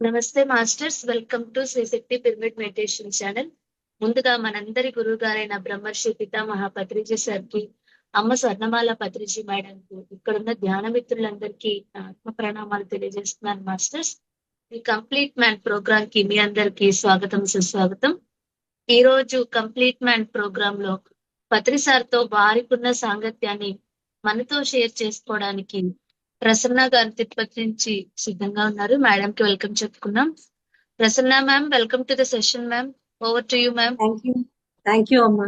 నమస్తే masters, welcome to Srishakti pyramid meditation channel. ముందుగా మనందరి గురువు గారైన బ్రహ్మర్షి పితామహ పత్రిజీ సార్ కి, అమ్మ స్వర్ణమాల పత్రిజీ మేడం కు, ఇక్కడున్న ధ్యాన మిత్రులందరికీ నా ఆత్మ ప్రణామాలు తెలియజేస్తున్నాను మాస్టర్స్. ఈ కంప్లీట్ మ్యాన్ ప్రోగ్రామ్ కి మీ అందరికి స్వాగతం, సుస్వాగతం. ఈ రోజు కంప్లీట్ మ్యాన్ ప్రోగ్రామ్ లో పత్రి సార్ తో వారికున్న సాంగత్యాన్ని మనతో షేర్ చేసుకోవడానికి ప్రసన్న గారు తిరుపతి నుంచి సిద్ధంగా ఉన్నారు. మేడం కి వెల్కమ్ చెప్పుకున్నాం. Prasanna ma'am, welcome to the session ma'am. Over to you ma'am. Thank you అమ్మా.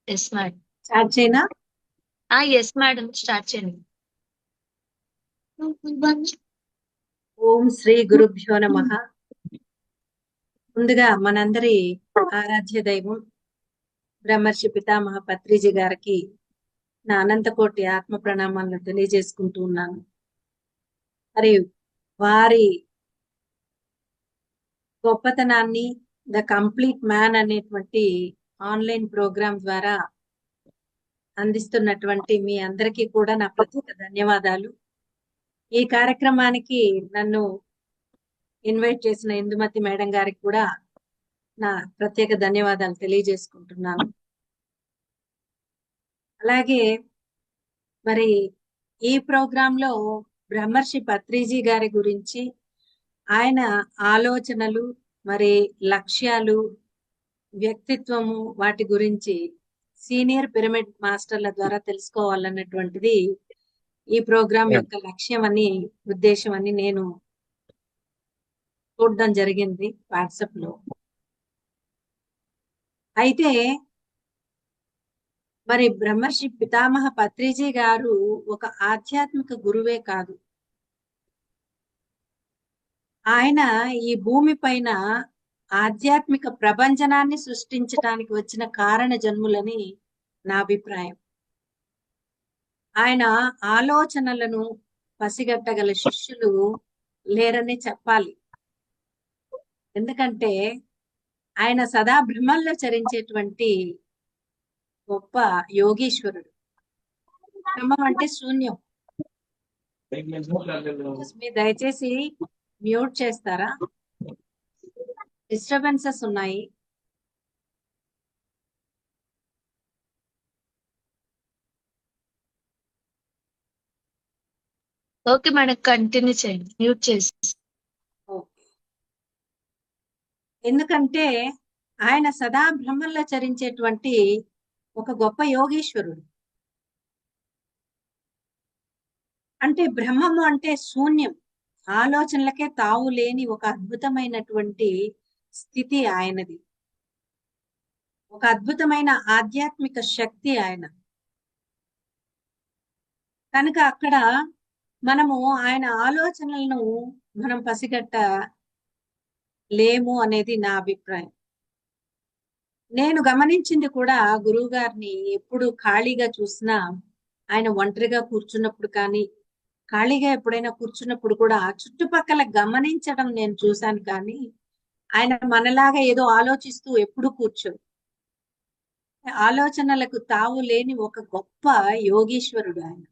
Yes madam. స్టార్ట్ చేయనా? ఎస్ మేడం, స్టార్ట్ చేయండి. ఓం శ్రీ గురుభ్యో నమః. ముందుగా మనందరి ఆరాధ్య దైవం బ్రహ్మర్షి పితామహ పత్రిజీ గారికి నా అనంతకోటి ఆత్మ ప్రణామాలను తెలియజేసుకుంటూ ఉన్నాను. మరి వారి గొప్పతనాన్ని ద కంప్లీట్ మ్యాన్ అనేటువంటి ఆన్లైన్ ప్రోగ్రాం ద్వారా అందిస్తున్నటువంటి మీ అందరికీ కూడా నా ప్రత్యేక ధన్యవాదాలు. ఈ కార్యక్రమానికి నన్ను ఇన్వైట్ చేసిన ఇందుమతి మేడం గారికి కూడా నా ప్రత్యేక ధన్యవాదాలు తెలియజేసుకుంటున్నాను. అలాగే మరి ఈ ప్రోగ్రాంలో బ్రహ్మర్షి పత్రిజీ గారి గురించి, ఆయన ఆలోచనలు, మరి లక్ష్యాలు, వ్యక్తిత్వము, వాటి గురించి సీనియర్ పిరమిడ్ మాస్టర్ల ద్వారా తెలుసుకోవాలన్నటువంటిది ఈ ప్రోగ్రాం యొక్క లక్ష్యం అని, ఉద్దేశం అని నేను చూడడం జరిగింది వాట్సాప్ లో. అయితే మరి బ్రహ్మర్షి పితామహ పత్రిజీ గారు ఒక ఆధ్యాత్మిక గురువే కాదు, ఆయన ఈ భూమి పైన ఆధ్యాత్మిక ప్రపంచనాన్ని సృష్టించడానికి వచ్చిన కారణ జన్ములని నా అభిప్రాయం. ఆయన ఆలోచనలను పసిగట్టగల శిష్యులు లేరని చెప్పాలి. ఎందుకంటే ఆయన సదా బ్రహ్మంలో చరించేటువంటి గొప్ప యోగీశ్వరుడు. బ్రహ్మం అంటే శూన్యం. మీరు దయచేసి మ్యూట్ చేస్తారా? డిస్టర్బెన్సెస్ ఉన్నాయి. ఓకే మేడం, కంటిన్యూ చేయండి, మ్యూట్ చేసి. ఎందుకంటే ఆయన సదా బ్రహ్మంలో చరించేటువంటి ఒక గొప్ప యోగీశ్వరుడు. అంటే బ్రహ్మము అంటే శూన్యం, ఆలోచనలకే తావు లేని ఒక అద్భుతమైనటువంటి స్థితి ఆయనది. ఒక అద్భుతమైన ఆధ్యాత్మిక శక్తి ఆయన. కనుక అక్కడ మనము ఆయన ఆలోచనలను మనం పసిగట్ట లేము అనేది నా అభిప్రాయం. నేను గమనించింది కూడా, గురువు గారిని ఎప్పుడు ఖాళీగా చూసినా, ఆయన ఒంటరిగా కూర్చున్నప్పుడు కానీ, ఖాళీగా ఎప్పుడైనా కూర్చున్నప్పుడు కూడా చుట్టుపక్కల గమనించడం నేను చూశాను. కానీ ఆయన మనలాగా ఏదో ఆలోచిస్తూ ఎప్పుడు కూర్చోడు. ఆలోచనలకు తావు లేని ఒక గొప్ప యోగీశ్వరుడు ఆయన.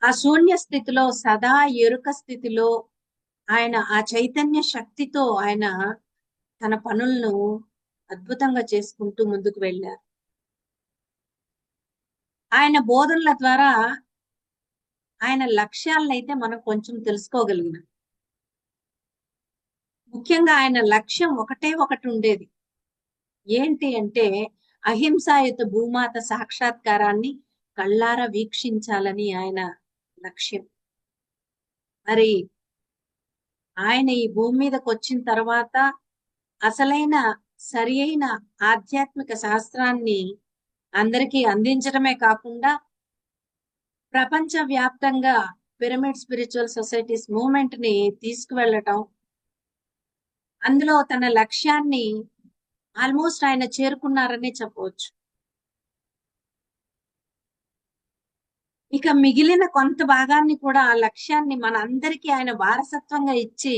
ఆ శూన్య స్థితిలో, సదా ఎరుక స్థితిలో ఆయన ఆ చైతన్య శక్తితో ఆయన తన పనులను అద్భుతంగా చేసుకుంటూ ముందుకు వెళ్ళారు. ఆయన బోధనల ద్వారా ఆయన లక్ష్యాలను అయితే మనం కొంచెం తెలుసుకోగలిగినాం. ముఖ్యంగా ఆయన లక్ష్యం ఒకటే ఒకటి ఉండేది. ఏంటి అంటే అహింసాయుత భూమాత సాక్షాత్కారాన్ని కళ్ళారా వీక్షించాలని ఆయన లక్ష్యం. మరి ఆయన ఈ భూమి మీదకి వచ్చిన తర్వాత అసలైన సరి అయిన ఆధ్యాత్మిక శాస్త్రాన్ని అందరికీ అందించడమే కాకుండా, ప్రపంచ వ్యాప్తంగా పిరమిడ్ స్పిరిచువల్ సొసైటీస్ మూవ్మెంట్ ని తీసుకువెళ్ళటం, అందులో తన లక్ష్యాన్ని ఆల్మోస్ట్ ఆయన చేరుకున్నారనే చెప్పవచ్చు. ఇక మిగిలిన కొంత భాగాన్ని కూడా, ఆ లక్ష్యాన్ని మన అందరికీ ఆయన వారసత్వంగా ఇచ్చి,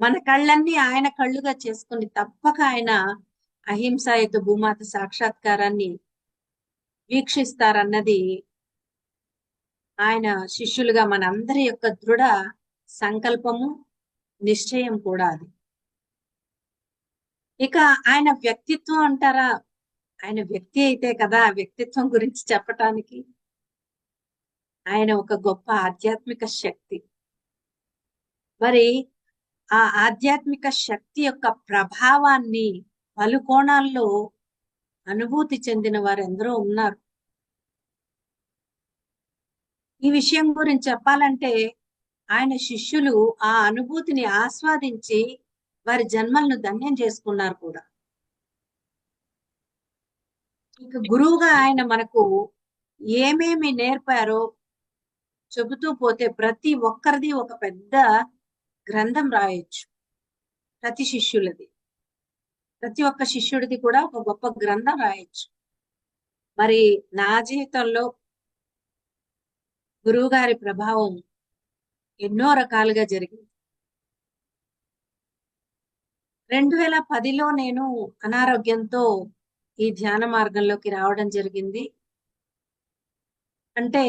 మన కళ్ళన్నీ ఆయన కళ్ళుగా చేసుకుని తప్పక ఆయన అహింసాయుత భూమాత సాక్షాత్కారాన్ని వీక్షిస్తారన్నది ఆయన శిష్యులుగా మనందరి యొక్క దృఢ సంకల్పము, నిశ్చయం కూడా అది. ఇక ఆయన వ్యక్తిత్వం అంటారా? ఆయన వ్యక్తి అయితే కదా వ్యక్తిత్వం గురించి చెప్పటానికి. ఆయన ఒక గొప్ప ఆధ్యాత్మిక శక్తి. మరి ఆ ఆధ్యాత్మిక శక్తి యొక్క ప్రభావాన్ని పలు కోణాల్లో అనుభూతి చెందిన వారు ఎందరో ఉన్నారు. ఈ విషయం గురించి చెప్పాలంటే ఆయన శిష్యులు ఆ అనుభూతిని ఆస్వాదించి వారి జన్మలను ధన్యం చేసుకున్నారు కూడా. ఇక గురువుగా ఆయన మనకు ఏమేమి నేర్పారో చెబుతూ పోతే ప్రతి ఒక్కరిది ఒక పెద్ద గ్రంథం రాయొచ్చు. ప్రతి శిష్యులది, ప్రతి ఒక్క శిష్యుడిది కూడా ఒక గొప్ప గ్రంథం రాయొచ్చు. మరి నా జీవితంలో గురువు గారి ప్రభావం ఎన్నో రకాలుగా జరిగింది. 2010లో నేను అనారోగ్యంతో ఈ ధ్యాన మార్గంలోకి రావడం జరిగింది. అంటే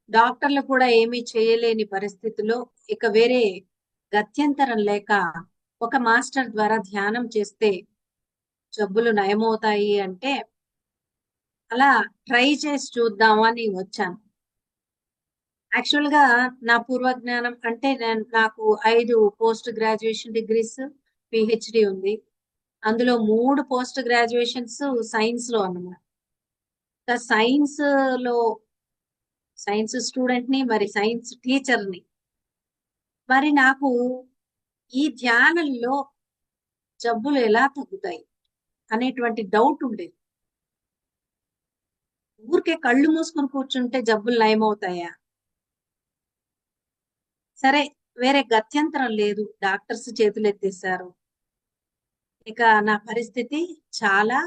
డాక్టర్లు కూడా ఏమీ చేయలేని పరిస్థితిలో ఇక వేరే గత్యంతరం లేక ఒక మాస్టర్ ద్వారా ధ్యానం చేస్తే జబ్బులు నయమవుతాయి అంటే అలా ట్రై చేసి చూద్దాము అని వచ్చాను. యాక్చువల్ గా నా పూర్వజ్ఞానం అంటే నాకు 5 పోస్ట్ గ్రాడ్యుయేషన్ డిగ్రీస్, పిహెచ్డి ఉంది. అందులో 3 పోస్ట్ గ్రాడ్యుయేషన్స్ సైన్స్ లో అన్నమాట. సైన్స్ లో సైన్స్ స్టూడెంట్ ని, మరి సైన్స్ టీచర్ ని. మరి నాకు ఈ ధ్యానంలో జబ్బులు ఎలా తగ్గుతాయి అనేటువంటి డౌట్ ఉండేది. ఊరికే కళ్ళు మూసుకొని కూర్చుంటే జబ్బులు నయమవుతాయా? సరే, వేరే గత్యంతరం లేదు, డాక్టర్స్ చేతులు ఎత్తేసారు. ఇక నా పరిస్థితి చాలా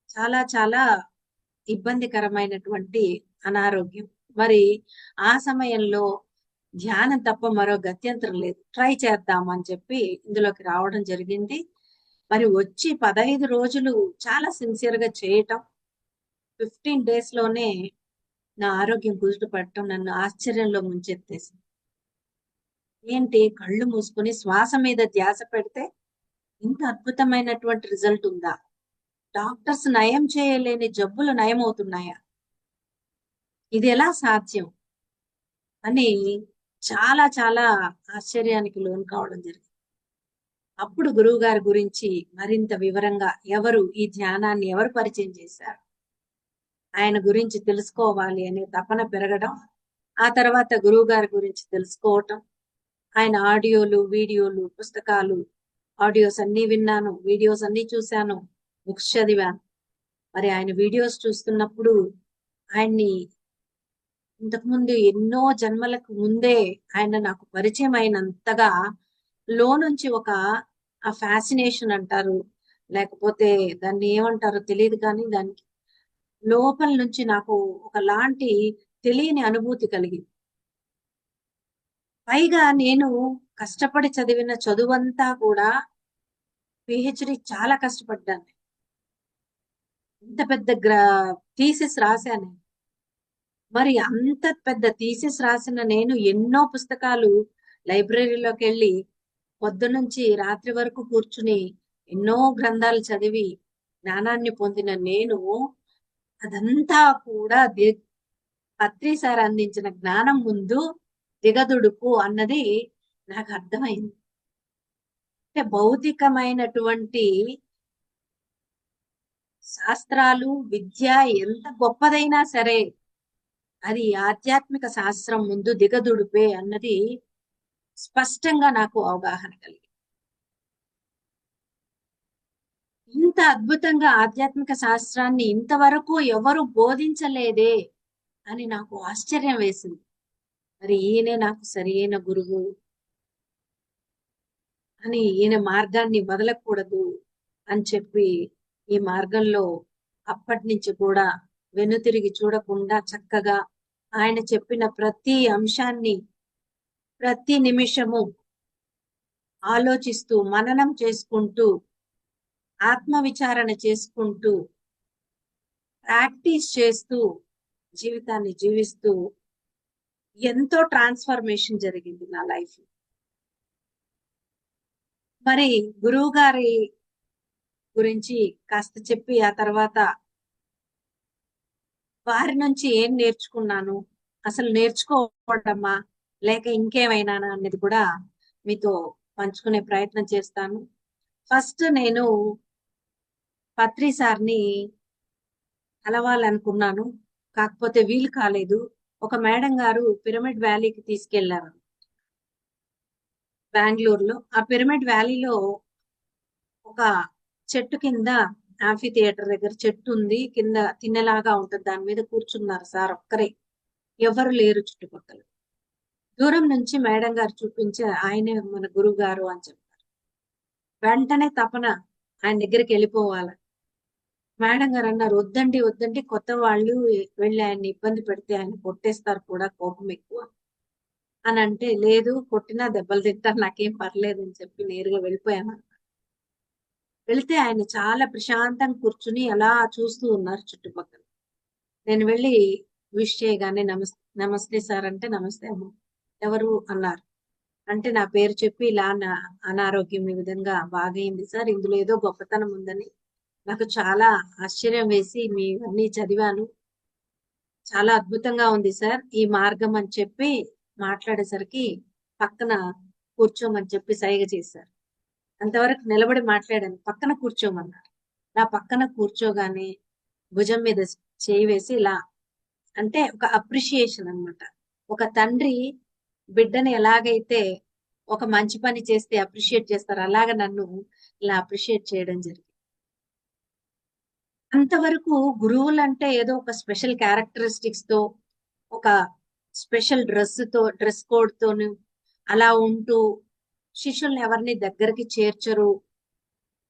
చాలా చాలా ఇబ్బందికరమైనటువంటి అనారోగ్యం. మరి ఆ సమయంలో ధ్యానం తప్ప మరో గత్యంతరం లేదు, ట్రై చేద్దాం అని చెప్పి ఇందులోకి రావడం జరిగింది. మరి వచ్చి 15 రోజులు చాలా సిన్సియర్ గా చేయటం, 15 days లోనే నా ఆరోగ్యం కుదుటపడటం నన్ను ఆశ్చర్యంలో ముంచెత్తేసింది. ఏంటి, కళ్ళు మూసుకొని శ్వాస మీద ధ్యాస పెడితే ఇంత అద్భుతమైనటువంటి రిజల్ట్ ఉందా? డాక్టర్స్ నయం చేయలేని జబ్బులు నయమవుతున్నాయా? ఇది ఎలా సాధ్యం అని చాలా చాలా ఆశ్చర్యానికి లోను కావడం జరిగింది. అప్పుడు గురువు గారి గురించి మరింత వివరంగా ఈ ధ్యానాన్ని ఎవరు పరిచయం చేశారు, ఆయన గురించి తెలుసుకోవాలి అనే తపన పెరగడం, ఆ తర్వాత గురువు గారి గురించి తెలుసుకోవటం, ఆయన ఆడియోలు, వీడియోలు, పుస్తకాలు, ఆడియోస్ అన్ని విన్నాను, వీడియోస్ అన్ని చూశాను, బుక్స్ చదివాను. మరి ఆయన వీడియోస్ చూస్తున్నప్పుడు ఆయన్ని ఇంతకుముందు ఎన్నో జన్మలకు ముందే ఆయన నాకు పరిచయం అయినంతగా నుంచి ఒక ఆ ఫ్యాసినేషన్ అంటారు, లేకపోతే దాన్ని ఏమంటారో తెలియదు, కానీ దానికి లోపల నుంచి నాకు ఒకలాంటి తెలియని అనుభూతి కలిగింది. పైగా నేను కష్టపడి చదివిన చదువంతా కూడా పిహెచ్డి చాలా కష్టపడ్డాను. ఇంత పెద్ద థీసిస్ రాశాను. మరి అంత పెద్ద థీసిస్ రాసిన నేను ఎన్నో పుస్తకాలు లైబ్రరీలోకి వెళ్ళి పొద్దునుంచి రాత్రి వరకు కూర్చుని ఎన్నో గ్రంథాలు చదివి జ్ఞానాన్ని పొందిన నేను అదంతా కూడా పత్రి సార్ అందించిన జ్ఞానం ముందు దిగదుడుపు అన్నది నాకు అర్థమైంది. అంటే భౌతికమైనటువంటి శాస్త్రాలు, విద్య ఎంత గొప్పదైనా సరే అది ఆధ్యాత్మిక శాస్త్రం ముందు దిగదుడిపే అన్నది స్పష్టంగా నాకు అవగాహన కలిగింది. ఇంత అద్భుతంగా ఆధ్యాత్మిక శాస్త్రాన్ని ఇంతవరకు ఎవరు బోధించలేదే అని నాకు ఆశ్చర్యం వేసింది. మరి ఈయనే నాకు సరైన గురువు అని, ఈయన మార్గాన్ని వదలకూడదు అని చెప్పి ఈ మార్గంలో అప్పటి నుంచి కూడా వెనుతిరిగి చూడకుండా చక్కగా ఆయన చెప్పిన ప్రతి అంశాన్ని ప్రతి నిమిషము ఆలోచిస్తూ, మననం చేసుకుంటూ, ఆత్మ విచారణ చేసుకుంటూ, ప్రాక్టీస్ చేస్తూ జీవితాన్ని జీవిస్తూ ఎంతో ట్రాన్స్ఫర్మేషన్ జరిగింది నా లైఫ్. మరి గురువు గారి గురించి కాస్త చెప్పి ఆ తర్వాత వారి నుంచి ఏం నేర్చుకున్నాను, అసలు నేర్చుకోవడమా లేక ఇంకేమైనా అనేది కూడా మీతో పంచుకునే ప్రయత్నం చేస్తాను. ఫస్ట్ నేను పత్రి సార్ని కలవాలనుకున్నాను, కాకపోతే వీలు కాలేదు. ఒక మేడం గారు పిరమిడ్ వ్యాలీకి తీసుకెళ్లారు బెంగళూరులో. ఆ పిరమిడ్ వ్యాలీలో ఒక చెట్టు కింద, యాంఫీ థియేటర్ దగ్గర చెట్టు ఉంది, కింద తిన్నెలాగా ఉంటుంది, దాని మీద కూర్చున్నారు సార్ ఒక్కరే, ఎవరు లేరు చుట్టుపక్కల. దూరం నుంచి మేడం గారు చూపించి ఆయనే మన గురువు గారు అని చెప్పారు. వెంటనే తపన ఆయన దగ్గరికి వెళ్ళిపోవాలి. మేడం గారు అన్నారు, వద్దండి వద్దండి, కొత్త వాళ్ళు వెళ్ళి ఆయన్ని ఇబ్బంది పెడితే ఆయన కొట్టేస్తారు కూడా, కోపం ఎక్కువ అని అంటే, లేదు కొట్టినా దెబ్బలు తింటారు, నాకేం పర్లేదు అని చెప్పి నేరుగా వెళ్ళిపోయాను. వెళితే ఆయన చాలా ప్రశాంతంగా కూర్చుని అలా చూస్తూ ఉన్నారు చుట్టుపక్కల. నేను వెళ్ళి విష్ చేయగానే, నమస్తే నమస్తే సార్ అంటే, నమస్తే అమ్మ, ఎవరు అన్నారు. అంటే నా పేరు చెప్పి, ఇలా నా అనారోగ్యం ఈ విధంగా బాగైంది సార్, ఇందులో ఏదో గొప్పతనం ఉందని నాకు చాలా ఆశ్చర్యం వేసి మీ అన్ని చదివాను, చాలా అద్భుతంగా ఉంది సార్ ఈ మార్గం అని చెప్పి మాట్లాడేసరికి పక్కన కూర్చోమని చెప్పి సైగ చేశారు. అంతవరకు నిలబడి మాట్లాడాను, పక్కన కూర్చోమన్నారు. నా పక్కన కూర్చోగానే భుజం మీద చేయి వేసి ఇలా, అంటే ఒక అప్రిషియేషన్ అన్నమాట. ఒక తండ్రి బిడ్డని ఎలాగైతే ఒక మంచి పని చేస్తే అప్రిషియేట్ చేస్తారు, అలాగ నన్ను ఇలా అప్రిషియేట్ చేయడం జరిగింది. అంతవరకు గురువులు అంటే ఏదో ఒక స్పెషల్ క్యారెక్టరిస్టిక్స్ తో, ఒక స్పెషల్ డ్రెస్ కోడ్ తోను అలా ఉంటూ శిష్యుల్ని ఎవరిని దగ్గరికి చేర్చరు,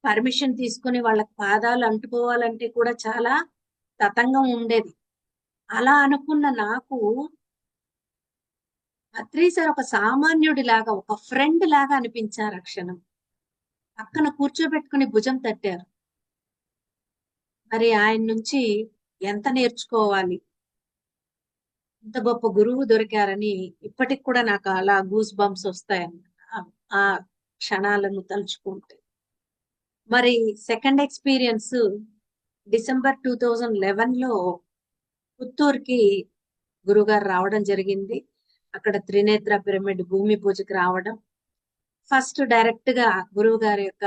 పర్మిషన్ తీసుకుని వాళ్ళ పాదాలు అంటుకోవాలంటే కూడా చాలా తతంగం ఉండేది. అలా అనుకున్న నాకు అత్రి సార్ ఒక సామాన్యుడి లాగా, ఒక ఫ్రెండ్ లాగా అనిపించారు. ఆ క్షణం పక్కన కూర్చోబెట్టుకుని భుజం తట్టారు. మరి ఆయన నుంచి ఎంత నేర్చుకోవాలి, ఇంత గొప్ప గురువు దొరికారని ఇప్పటికి కూడా నాకు అలా గూస్ బంప్స్ వస్తాయన్నమాట ఆ క్షణాలను తలుచుకుంటే. మరి సెకండ్ ఎక్స్పీరియన్స్ డిసెంబర్ 2011లో పుత్తూరుకి గురుగారు రావడం జరిగింది. అక్కడ త్రినేత్ర పిరమిడ్ భూమి పూజకి రావడం, ఫస్ట్ డైరెక్ట్ గా గురువు గారి యొక్క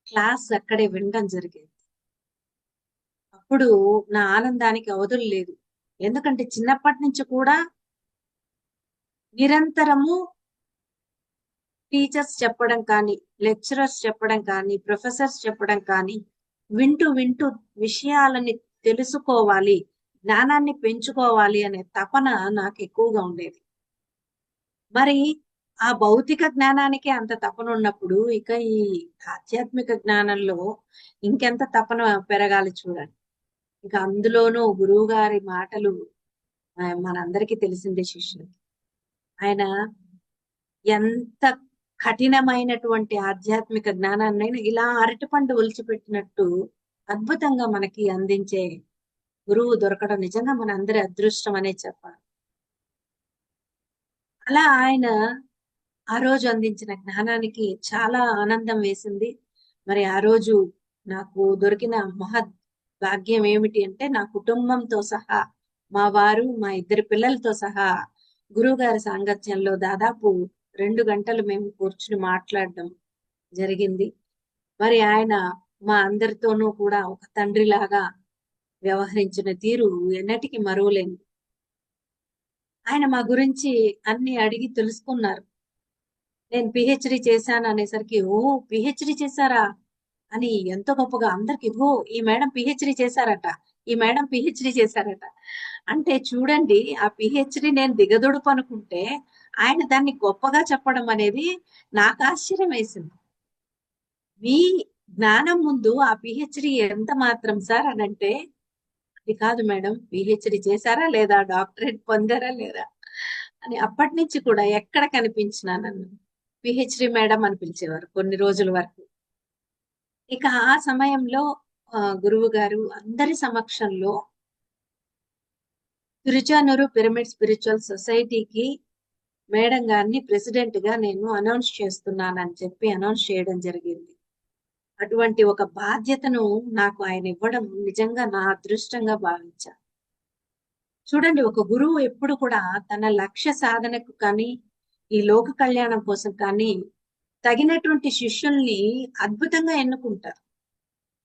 క్లాస్ అక్కడే వినడం జరిగింది. అప్పుడు నా ఆనందానికి అవధులు లేదు. ఎందుకంటే చిన్నప్పటి నుంచి కూడా నిరంతరము టీచర్స్ చెప్పడం కానీ, లెక్చరర్స్ చెప్పడం కానీ, ప్రొఫెసర్స్ చెప్పడం కానీ వింటూ వింటూ విషయాలని తెలుసుకోవాలి, జ్ఞానాన్ని పెంచుకోవాలి అనే తపన నాకు ఎక్కువగా ఉండేది. మరి ఆ భౌతిక జ్ఞానానికి అంత తపన ఉన్నప్పుడు ఇక ఈ ఆధ్యాత్మిక జ్ఞానంలో ఇంకెంత తపన పెరగాలి చూడండి. ఇక అందులోనూ గురువు గారి మాటలు మనందరికీ తెలిసిందే. శిష్యులకి ఆయన ఎంత కఠినమైనటువంటి ఆధ్యాత్మిక జ్ఞానాన్నైనా ఇలా అరటిపండు ఒలిచిపెట్టినట్టు అద్భుతంగా మనకి అందించే గురువు దొరకడం నిజంగా మన అందరి అదృష్టం అనే చెప్పాలి. అలా ఆయన ఆ రోజు అందించిన జ్ఞానానికి చాలా ఆనందం వేసింది. మరి ఆ రోజు నాకు దొరికిన మహత్ భాగ్యం ఏమిటి అంటే, నా కుటుంబంతో సహా, మా వారు, మా ఇద్దరు పిల్లలతో సహా గురువు గారి సాంగత్యంలో దాదాపు 2 గంటలు మేము కూర్చుని మాట్లాడడం జరిగింది. మరి ఆయన మా అందరితోనూ కూడా ఒక తండ్రిలాగా వ్యవహరించిన తీరు ఎన్నటికీ మరువలేను. ఆయన మా గురించి అన్ని అడిగి తెలుసుకున్నారు. నేను పిహెచ్డి చేశాను అనేసరికి, ఓ పిహెచ్డి చేశారా అని ఎంతో గొప్పగా అందరికి, ఓ ఈ మేడం పిహెచ్డి చేశారట, ఈ మేడం పిహెచ్డి చేశారట. అంటే చూడండి, ఆ పిహెచ్డి నేను దిగదుడుపు అనుకుంటే ఆయన దాన్ని గొప్పగా చెప్పడం అనేది నాకు ఆశ్చర్యం వేసింది. మీ జ్ఞానం ముందు ఆ పిహెచ్డి ఎంత మాత్రం సార్ అని అంటే, అది కాదు మేడం, పిహెచ్డి చేశారా లేదా, డాక్టరేట్ పొందారా లేదా అని. అప్పటి నుంచి కూడా ఎక్కడ కనిపించినా నన్ను పిహెచ్డి మేడం అని పిలిచేవారు కొన్ని రోజుల వరకు. ఇక ఆ సమయంలో గురువు గారు అందరి సమక్షంలో తిరుచానూరు పిరమిడ్ స్పిరిచువల్ సొసైటీకి మేడం గారిని ప్రెసిడెంట్ గా నేను అనౌన్స్ చేస్తున్నానని చెప్పి అనౌన్స్ చేయడం జరిగింది. అటువంటి ఒక బాధ్యతను నాకు ఆయన ఇవ్వడం నిజంగా నా అదృష్టంగా భావించాను. చూడండి, ఒక గురువు ఎప్పుడు కూడా తన లక్ష్య సాధనకు కానీ ఈ లోక కళ్యాణం కోసం కానీ తగినటువంటి శిష్యుల్ని అద్భుతంగా ఎన్నుకుంటారు.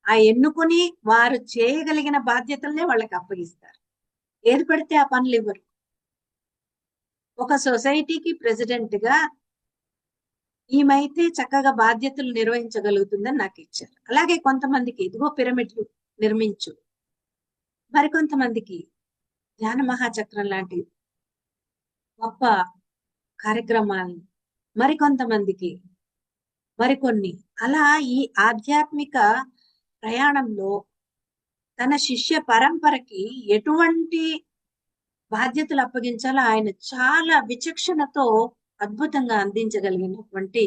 ఆ ఎన్నుకుని వారు చేయగలిగిన బాధ్యతలనే వాళ్ళకి అప్పగిస్తారు. ఏది పడితే ఆ పనులు ఇవ్వరు. ఒక సొసైటీకి ప్రెసిడెంట్ గా ఈమైతే చక్కగా బాధ్యతలు నిర్వహించగలుగుతుందని నాకు ఇచ్చారు. అలాగే కొంతమందికి ఇదిగో పిరమిడ్లు నిర్మించు, మరికొంతమందికి ధ్యాన మహాచక్రం లాంటి గొప్ప కార్యక్రమాలు, మరికొంతమందికి మరికొన్ని. అలా ఈ ఆధ్యాత్మిక ప్రయాణంలో తన శిష్య పరంపరకి ఎటువంటి బాధ్యతలు అప్పగించాలో ఆయన చాలా విచక్షణతో అద్భుతంగా అందించగలిగినటువంటి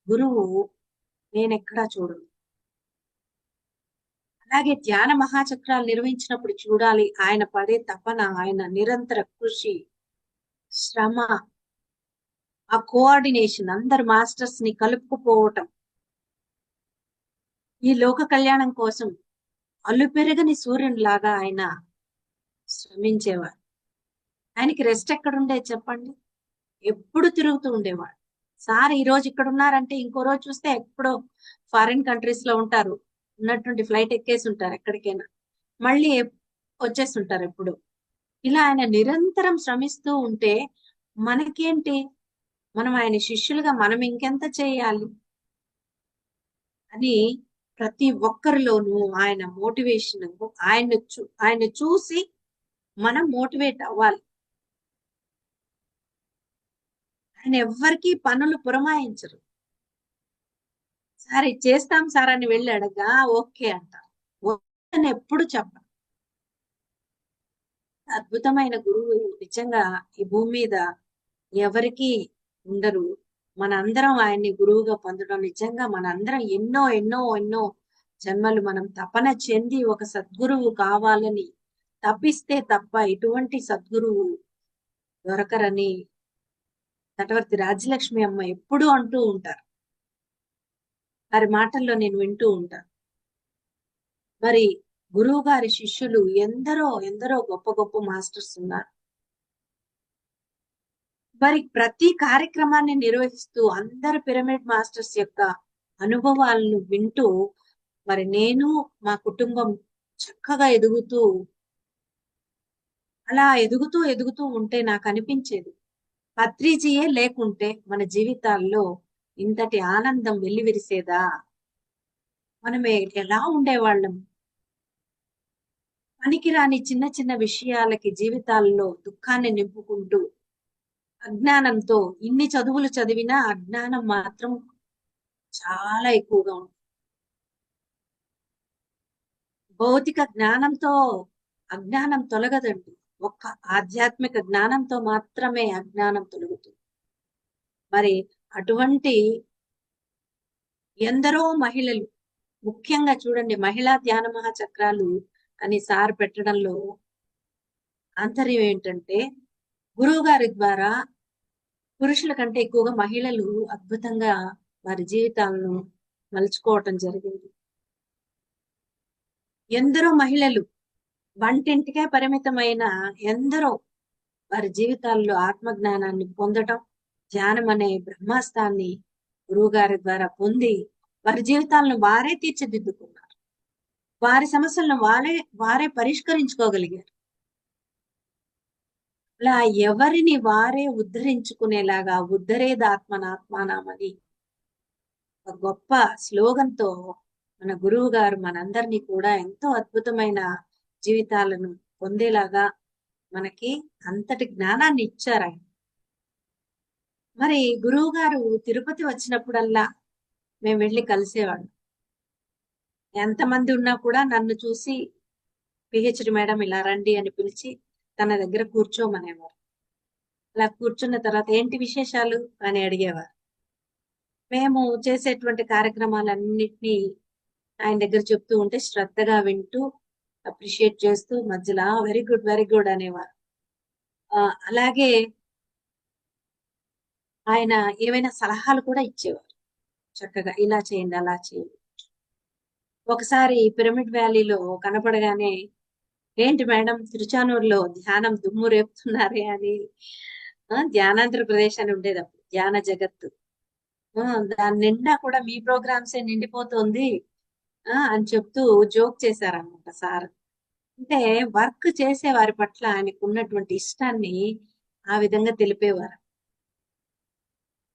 గురువు నేనెక్కడా చూడను. అలాగే ధ్యాన మహాచక్రాలు నిర్వహించినప్పుడు చూడాలి ఆయన పడే తపన, ఆయన నిరంతర కృషి, శ్రమ, ఆ కోఆర్డినేషన్, అందరు మాస్టర్స్ ని కలుపుకుపోవటం, ఈ లోక కళ్యాణం కోసం అలుపెరగని సూర్యుని లాగా ఆయన శ్రమించేవారు. ఆయనకి రెస్ట్ ఎక్కడుండే చెప్పండి? ఎప్పుడు తిరుగుతూ ఉండేవాడు. సార్ ఈ రోజు ఇక్కడ ఉన్నారంటే ఇంకో రోజు చూస్తే ఎప్పుడో ఫారిన్ కంట్రీస్ లో ఉంటారు, ఉన్నటువంటి ఫ్లైట్ ఎక్కేసి ఉంటారు ఎక్కడికైనా, మళ్ళీ వచ్చేస్తుంటారు ఎప్పుడు. ఇలా ఆయన నిరంతరం శ్రమిస్తూ ఉంటే మనకేంటి, మనం ఆయన శిష్యులుగా మనం ఇంకెంత చేయాలి అని ప్రతి ఒక్కరిలోనూ ఆయన మోటివేషన్, ఆయన చూసి మనం మోటివేట్ అవ్వాలి. ఆయన ఎవ్వరికీ పనులు పురమాయించరు. సార్ ఇది చేస్తాం సార్ అని వెళ్ళి అడగా ఓకే అంటారు, అని ఎప్పుడు చెప్పరు. అద్భుతమైన గురువు నిజంగా ఈ భూమి మీద ఎవరికి ఉండరు. మనందరం ఆయన్ని గురువుగా పొందడం నిజంగా మనందరం ఎన్నో ఎన్నో ఎన్నో జన్మలు మనం తపన చెంది ఒక సద్గురువు కావాలని తప్పిస్తే తప్ప ఇటువంటి సద్గురువు దొరకరని తటవర్తి రాజ్యలక్ష్మి అమ్మ ఎప్పుడూ అంటూ ఉంటారు. వారి మాటల్లో నేను వింటూ ఉంటాను. మరి గురువు గారి శిష్యులు ఎందరో ఎందరో గొప్ప గొప్ప మాస్టర్స్ ఉన్నారు. మరి ప్రతి కార్యక్రమాన్ని నిర్వహిస్తూ అందరు పిరమిడ్ మాస్టర్స్ యొక్క అనుభవాలను వింటూ మరి నేను మా కుటుంబం చక్కగా ఎదుగుతూ, అలా ఎదుగుతూ ఎదుగుతూ ఉంటే నాకు అనిపించేది, పత్రిజీయే లేకుంటే మన జీవితాల్లో ఇంతటి ఆనందం వెల్లివిరిసేదా? మనం ఎలా ఉండేవాళ్ళం? పనికిరాని చిన్న చిన్న విషయాలకి జీవితాల్లో దుఃఖాన్ని నింపుకుంటూ, అజ్ఞానంతో ఇన్ని చదువులు చదివినా అజ్ఞానం మాత్రం చాలా ఎక్కువగా ఉంది. భౌతిక జ్ఞానంతో అజ్ఞానం తొలగదండి, ఒక్క ఆధ్యాత్మిక జ్ఞానంతో మాత్రమే అజ్ఞానం తొలగుతుంది. మరి అటువంటి ఎందరో మహిళలు, ముఖ్యంగా చూడండి మహిళా ధ్యాన మహాచక్రాలు అని సార్ పెట్టడంలో ఆంతర్యం ఏంటంటే, గురువు గారి ద్వారా పురుషుల కంటే ఎక్కువగా మహిళలు అద్భుతంగా వారి జీవితాలను మలుచుకోవటం జరిగింది. ఎందరో మహిళలు వంటింటికే పరిమితమైన ఎందరో వారి జీవితాల్లో ఆత్మజ్ఞానాన్ని పొందటం, ధ్యానం అనే బ్రహ్మాస్త్రాన్ని గురువు గారి ద్వారా పొంది వారి జీవితాలను వారే తీర్చిదిద్దుకున్నారు. వారి సమస్యలను వారే పరిష్కరించుకోగలిగారు. అలా ఎవరిని వారే ఉద్ధరించుకునేలాగా ఉద్ధరేదాత్మనాత్మానామని ఒక గొప్ప స్లోగన్ తో మన గురువు గారు మనందరినీ కూడా ఎంతో అద్భుతమైన జీవితాలను పొందేలాగా మనకి అంతటి జ్ఞానాన్ని ఇచ్చారు ఆయన. మరి గురువు గారు తిరుపతి వచ్చినప్పుడల్లా మేము వెళ్ళి కలిసేవాళ్ళం. ఎంతమంది ఉన్నా కూడా నన్ను చూసి పిహెచ్డి మేడం ఇలా రండి అని పిలిచి తన దగ్గర కూర్చోమనేవారు. అలా కూర్చున్న తర్వాత ఏంటి విశేషాలు అని అడిగేవారు. మేము చేసేటువంటి కార్యక్రమాలన్నిటినీ ఆయన దగ్గర చెప్తూ ఉంటే శ్రద్ధగా వింటూ అప్రిషియేట్ చేస్తూ మధ్యలో వెరీ గుడ్ అనేవారు. అలాగే ఆయన ఏవైనా సలహాలు కూడా ఇచ్చేవారు. చక్కగా ఇలా చేయండి, అలా చేయండి. ఒకసారి పిరమిడ్ వ్యాలీలో కనపడగానే, ఏంటి మేడం తిరుచానూరులో ధ్యానం దుమ్ము రేపుతున్నారే అని, ధ్యానాంధ్ర ప్రదేశ్ అని ఉండేది అప్పుడు, ధ్యాన జగత్తు. దాని నిండా కూడా మీ ప్రోగ్రామ్సే నిండిపోతుంది అని చెప్తూ జోక్ చేశారన్నమాట సార్. అంటే వర్క్ చేసే వారి పట్ల ఆయనకు ఉన్నటువంటి ఇష్టాన్ని ఆ విధంగా తెలిపేవారు.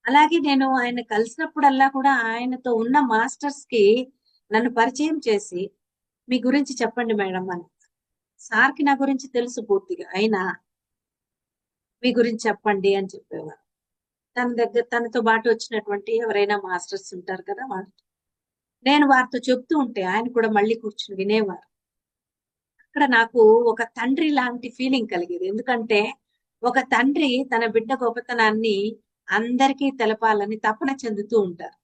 అలాగే నేను ఆయన కలిసినప్పుడల్లా కూడా ఆయనతో ఉన్న మాస్టర్స్ కి నన్ను పరిచయం చేసి, మీ గురించి చెప్పండి మేడం అని. సార్కి నా గురించి తెలుసు పూర్తిగా, అయినా మీ గురించి చెప్పండి అని చెప్పేవారు. తనతో పాటు వచ్చినటువంటి ఎవరైనా మాస్టర్స్ ఉంటారు కదా, నేను వారితో చెప్తూ ఉంటే ఆయన కూడా మళ్ళీ కూర్చుని వినేవారు. అక్కడ నాకు ఒక తండ్రి లాంటి ఫీలింగ్ కలిగేది. ఎందుకంటే ఒక తండ్రి తన బిడ్డ గొప్పతనాన్ని అందరికీ తెలపాలని తపన చెందుతూ ఉంటారు.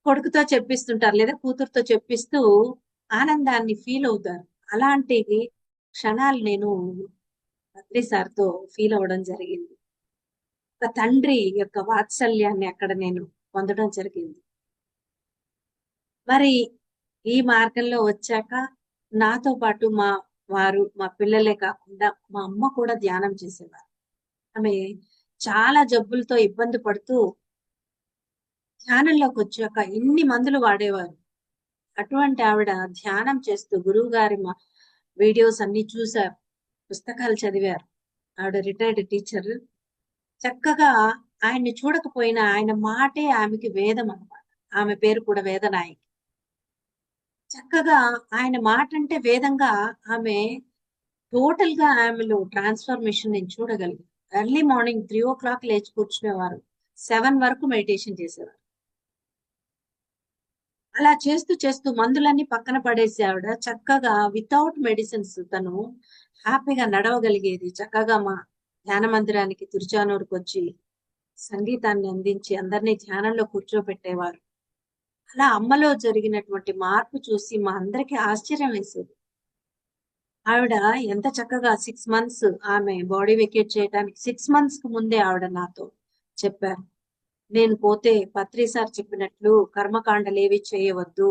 కొడుకుతో చెప్పిస్తుంటారు లేదా కూతురుతో చెప్పిస్తూ ఆనందాన్ని ఫీల్ అవుతారు. అలాంటి క్షణాలు నేను పత్రి సార్తో ఫీల్ అవ్వడం జరిగింది. ఒక తండ్రి యొక్క వాత్సల్యాన్ని అక్కడ నేను పొందడం జరిగింది. మరి ఈ మార్గంలో వచ్చాక నాతో పాటు మా పిల్లలే కాకుండా మా అమ్మ కూడా ధ్యానం చేసేవారు. ఆమె చాలా జబ్బులతో ఇబ్బంది పడుతూ ధ్యానంలోకి వచ్చాక ఇన్ని మందులు వాడేవారు. అటువంటి ఆవిడ ధ్యానం చేస్తూ గురువు గారి వీడియోస్ అన్ని చూశారు, పుస్తకాలు చదివారు. ఆవిడ రిటైర్డ్ టీచర్. చక్కగా ఆయన్ని చూడకపోయినా ఆయన మాటే ఆమెకి వేదం అన్నమాట. ఆమె పేరు కూడా వేదనాయకి. చక్కగా ఆయన మాట అంటే వేదంగా ఆమె టోటల్ గా ఆమెలో ట్రాన్స్ఫర్మేషన్ నేను చూడగలిగాను. ఎర్లీ మార్నింగ్ 3 o'clock లేచి కూర్చునేవారు, 7 వరకు మెడిటేషన్ చేసేవారు. అలా చేస్తూ చేస్తూ మందులన్నీ పక్కన పడేసి ఆవిడ చక్కగా వితౌట్ మెడిసిన్స్ తను హ్యాపీగా నడవగలిగేది. చక్కగా మా ధ్యాన మందిరానికి తిరుచానూరుకు వచ్చి సంగీతాన్ని అందించి అందరినీ ధ్యానంలో కూర్చోబెట్టేవారు. అలా అమ్మలో జరిగినటువంటి మార్పు చూసి మా అందరికీ ఆశ్చర్యం వేసేది. ఆవిడ ఎంత చక్కగా 6 months ఆమె బాడీ వెకేట్ చేయడానికి 6 months కు ముందే ఆవిడ నాతో చెప్పారు, నేను పోతే పత్రి సార్ చెప్పినట్లు కర్మకాండలేవి చేయవద్దు,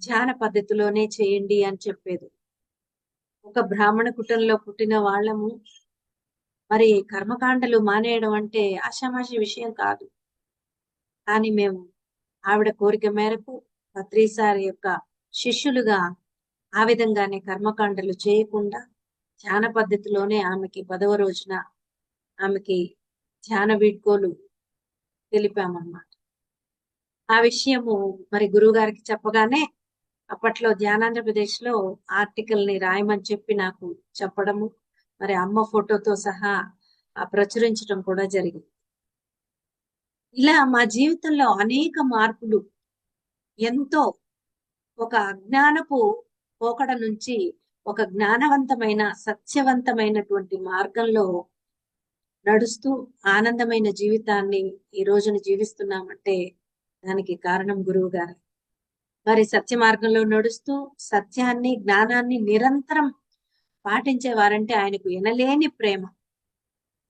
ధ్యాన పద్ధతిలోనే చేయండి అని చెప్పేది. ఒక బ్రాహ్మణ కుటుంబంలో పుట్టిన వాళ్ళము, మరి కర్మకాండలు మానేయడం అంటే ఆషామాషి విషయం కాదు. కానీ మేము ఆవిడ కోరిక మేరకు పత్రి సార్ యొక్క శిష్యులుగా ఆ విధంగానే కర్మకాండలు చేయకుండా ధ్యాన పద్ధతిలోనే ఆమెకి 10వ రోజున ఆమెకి ధ్యాన వీడ్కోలు తెలిపామన్నమాట. ఆ విషయము మరి గురువు గారికి చెప్పగానే అప్పట్లో ధ్యానాంధ్రప్రదేశ్ లో ఆర్టికల్ ని రాయమని చెప్పి నాకు చెప్పడము, మరి అమ్మ ఫోటోతో సహా ప్రచురించడం కూడా జరిగింది. ఇలా మా జీవితంలో అనేక మార్పులు, ఎంతో ఒక అజ్ఞానపు పోకడ నుంచి ఒక జ్ఞానవంతమైన సత్యవంతమైనటువంటి మార్గంలో నడుస్తూ ఆనందమైన జీవితాన్ని ఈ రోజున జీవిస్తున్నామంటే దానికి కారణం గురువు గారు. మరి సత్య మార్గంలో నడుస్తూ సత్యాన్ని జ్ఞానాన్ని నిరంతరం పాటించేవారంటే ఆయనకు ఎనలేని ప్రేమ.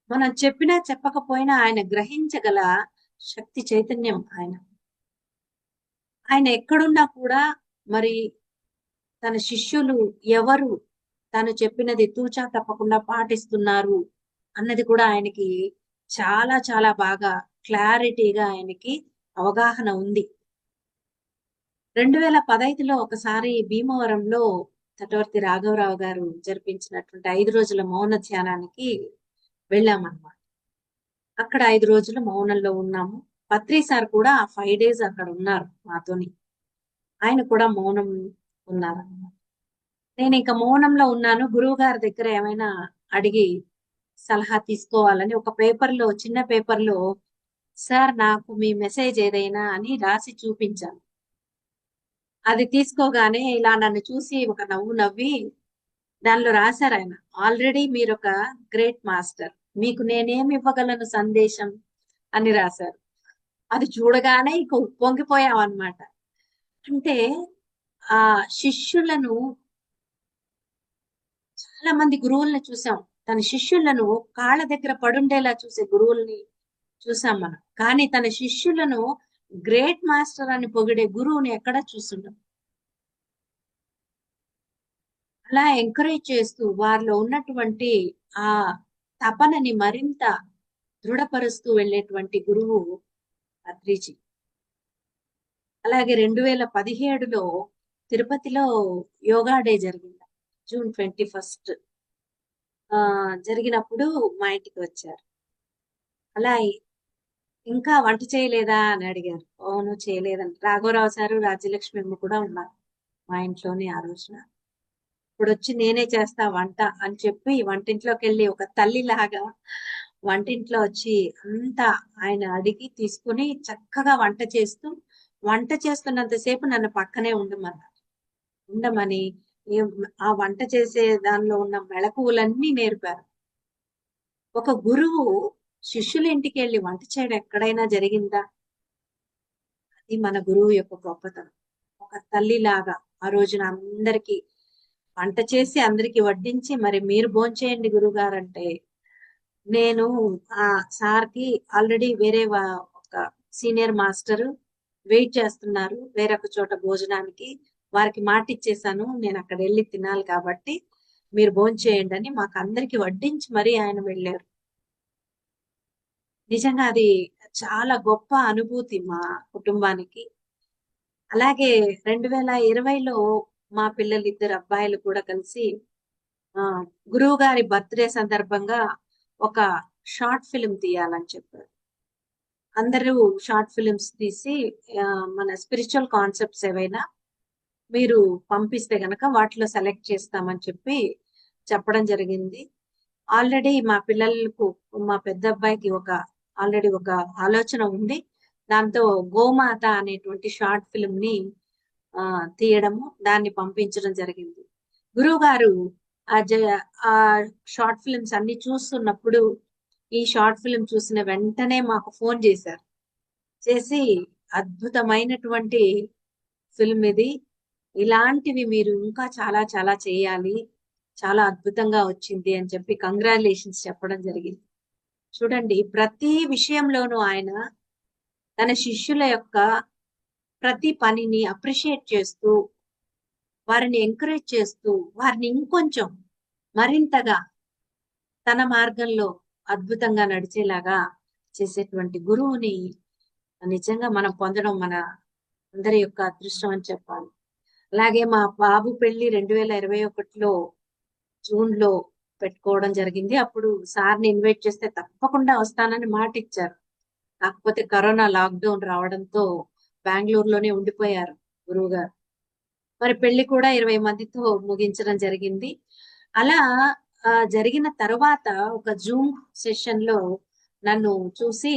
మనం చెప్పినా చెప్పకపోయినా ఆయన గ్రహించగల శక్తి చైతన్యం ఆయన. ఆయన ఎక్కడున్నా కూడా మరి తన శిష్యులు ఎవరు తను చెప్పినది తూచా తప్పకుండా పాటిస్తున్నారు అన్నది కూడా ఆయనకి చాలా చాలా బాగా క్లారిటీగా ఆయనకి అవగాహన ఉంది. 2015లో ఒకసారి భీమవరంలో తటవర్తి రాఘవరావు గారు జరిపించినటువంటి 5 రోజుల మౌన ధ్యానానికి వెళ్ళామన్నమాట. అక్కడ 5 రోజులు మౌనంలో ఉన్నాము. పత్రి సార్ కూడా 5 days అక్కడ ఉన్నారు మాతోని. ఆయన కూడా మౌనం ఉన్నారన్నమాట. నేను ఇంకా మౌనంలో ఉన్నాను. గురువు గారి దగ్గర ఏమైనా అడిగి సలహా తీసుకోవాలని ఒక పేపర్లో, చిన్న పేపర్లో, సార్ నాకు మీ మెసేజ్ ఏదైనా అని రాసి చూపించాను. అది తీసుకోగానే ఇలా నన్ను చూసి ఒక నవ్వు నవ్వి దానిలో రాశారు ఆయన, ఆల్రెడీ మీరు ఒక గ్రేట్ మాస్టర్, మీకు నేనేమి ఇవ్వగలను సందేశం అని రాశారు. అది చూడగానే ఇంక ఉప్పొంగిపోయాం అన్నమాట. అంటే ఆ శిష్యులను చాలా మంది గురువులను చూసాం. తన శిష్యులను కాళ్ళ దగ్గర పడుండేలా చూసే గురువుల్ని చూసాం మనం. కానీ తన శిష్యులను గ్రేట్ మాస్టర్ అని పొగిడే గురువుని ఎక్కడా చూస్తున్నాం. అలా ఎంకరేజ్ చేస్తూ వారిలో ఉన్నటువంటి ఆ తపనని మరింత దృఢపరుస్తూ వెళ్ళేటువంటి గురువు పత్రిజీ. అలాగే 2017లో తిరుపతిలో యోగా డే జరిగింది, June 21. జరిగినప్పుడు మా ఇంటికి వచ్చారు. అలా ఇంకా వంట చేయలేదా అని అడిగారు. అవును చేయలేదని. రాఘవరావు సారు, రాజ్యలక్ష్మి అమ్మ కూడా ఉన్నారు మా ఇంట్లోనే ఆ రోజున. ఇప్పుడు వచ్చి నేనే చేస్తా వంట అని చెప్పి వంటింట్లోకి వెళ్ళి ఒక తల్లిలాగా వంటింట్లో వచ్చి అంతా ఆయన అడిగి తీసుకుని చక్కగా వంట చేస్తున్నంతసేపు నన్ను పక్కనే ఉండమని ఆ వంట చేసే దానిలో ఉన్న మెళకువలన్నీ నేర్పారు. ఒక గురువు శిష్యుల ఇంటికి వెళ్ళి వంట చేయడం ఎక్కడైనా జరిగిందా? అది మన గురువు యొక్క గొప్పతనం. ఒక తల్లిలాగా ఆ రోజున అందరికి వంట చేసి అందరికి వడ్డించి, మరి మీరు భోంచేయండి గురువుగారు అంటే, నేను ఆ సార్కి ఆల్రెడీ వేరే ఒక సీనియర్ మాస్టర్ వెయిట్ చేస్తున్నారు వేరొక చోట భోజనానికి, వారికి మాట ఇచ్చేసాను నేను అక్కడ వెళ్ళి తినాలి కాబట్టి మీరు భోంచేయండి అని మాకు అందరికి వడ్డించి మరీ ఆయన వెళ్ళారు. నిజంగా అది చాలా గొప్ప అనుభూతి మా కుటుంబానికి. అలాగే 2020లో మా పిల్లలు ఇద్దరు అబ్బాయిలు కూడా కలిసి గురువు గారి బర్త్డే సందర్భంగా ఒక షార్ట్ ఫిల్మ్ తీయాలని చెప్పారు. అందరూ షార్ట్ ఫిల్మ్స్ తీసి మన స్పిరిచువల్ కాన్సెప్ట్స్ ఏవైనా మీరు పంపిస్తే గనక వాటిలో సెలెక్ట్ చేస్తామని చెప్పడం జరిగింది. ఆల్రెడీ మా పిల్లలకు, మా పెద్ద అబ్బాయికి ఆల్రెడీ ఒక ఆలోచన ఉంది. దాంతో గోమాత అనేటువంటి షార్ట్ ఫిల్మ్ ని తీయడము, దాన్ని పంపించడం జరిగింది. గురువు గారు ఆ షార్ట్ ఫిల్మ్స్ అన్ని చూస్తున్నప్పుడు ఈ షార్ట్ ఫిల్మ్ చూసిన వెంటనే మాకు ఫోన్ చేసి అద్భుతమైనటువంటి ఫిల్మ్ ఇది, ఇలాంటివి మీరు ఇంకా చాలా చాలా చేయాలి, చాలా అద్భుతంగా వచ్చింది అని చెప్పి కంగ్రాచులేషన్స్ చెప్పడం జరిగింది. చూడండి, ప్రతి విషయంలోనూ ఆయన తన శిష్యుల యొక్క ప్రతి పనిని అప్రిషియేట్ చేస్తూ, వారిని ఎంకరేజ్ చేస్తూ, వారిని ఇంకొంచెం మరింతగా తన మార్గంలో అద్భుతంగా నడిచేలాగా చేసేటువంటి గురువుని నిజంగా మనం పొందడం మన అందరి యొక్క అదృష్టం అని చెప్పాలి. అలాగే మా బాబు పెళ్లి 2021లో జూన్లో పెట్టుకోవడం జరిగింది. అప్పుడు సార్ని ఇన్వైట్ చేస్తే తప్పకుండా వస్తానని మాట ఇచ్చారు. కాకపోతే కరోనా లాక్డౌన్ రావడంతో బెంగళూరులోనే ఉండిపోయారు గురువు గారు. మరి పెళ్లి కూడా 20 మందితో ముగించడం జరిగింది. అలా జరిగిన తర్వాత ఒక జూమ్ సెషన్ లో నన్ను చూసి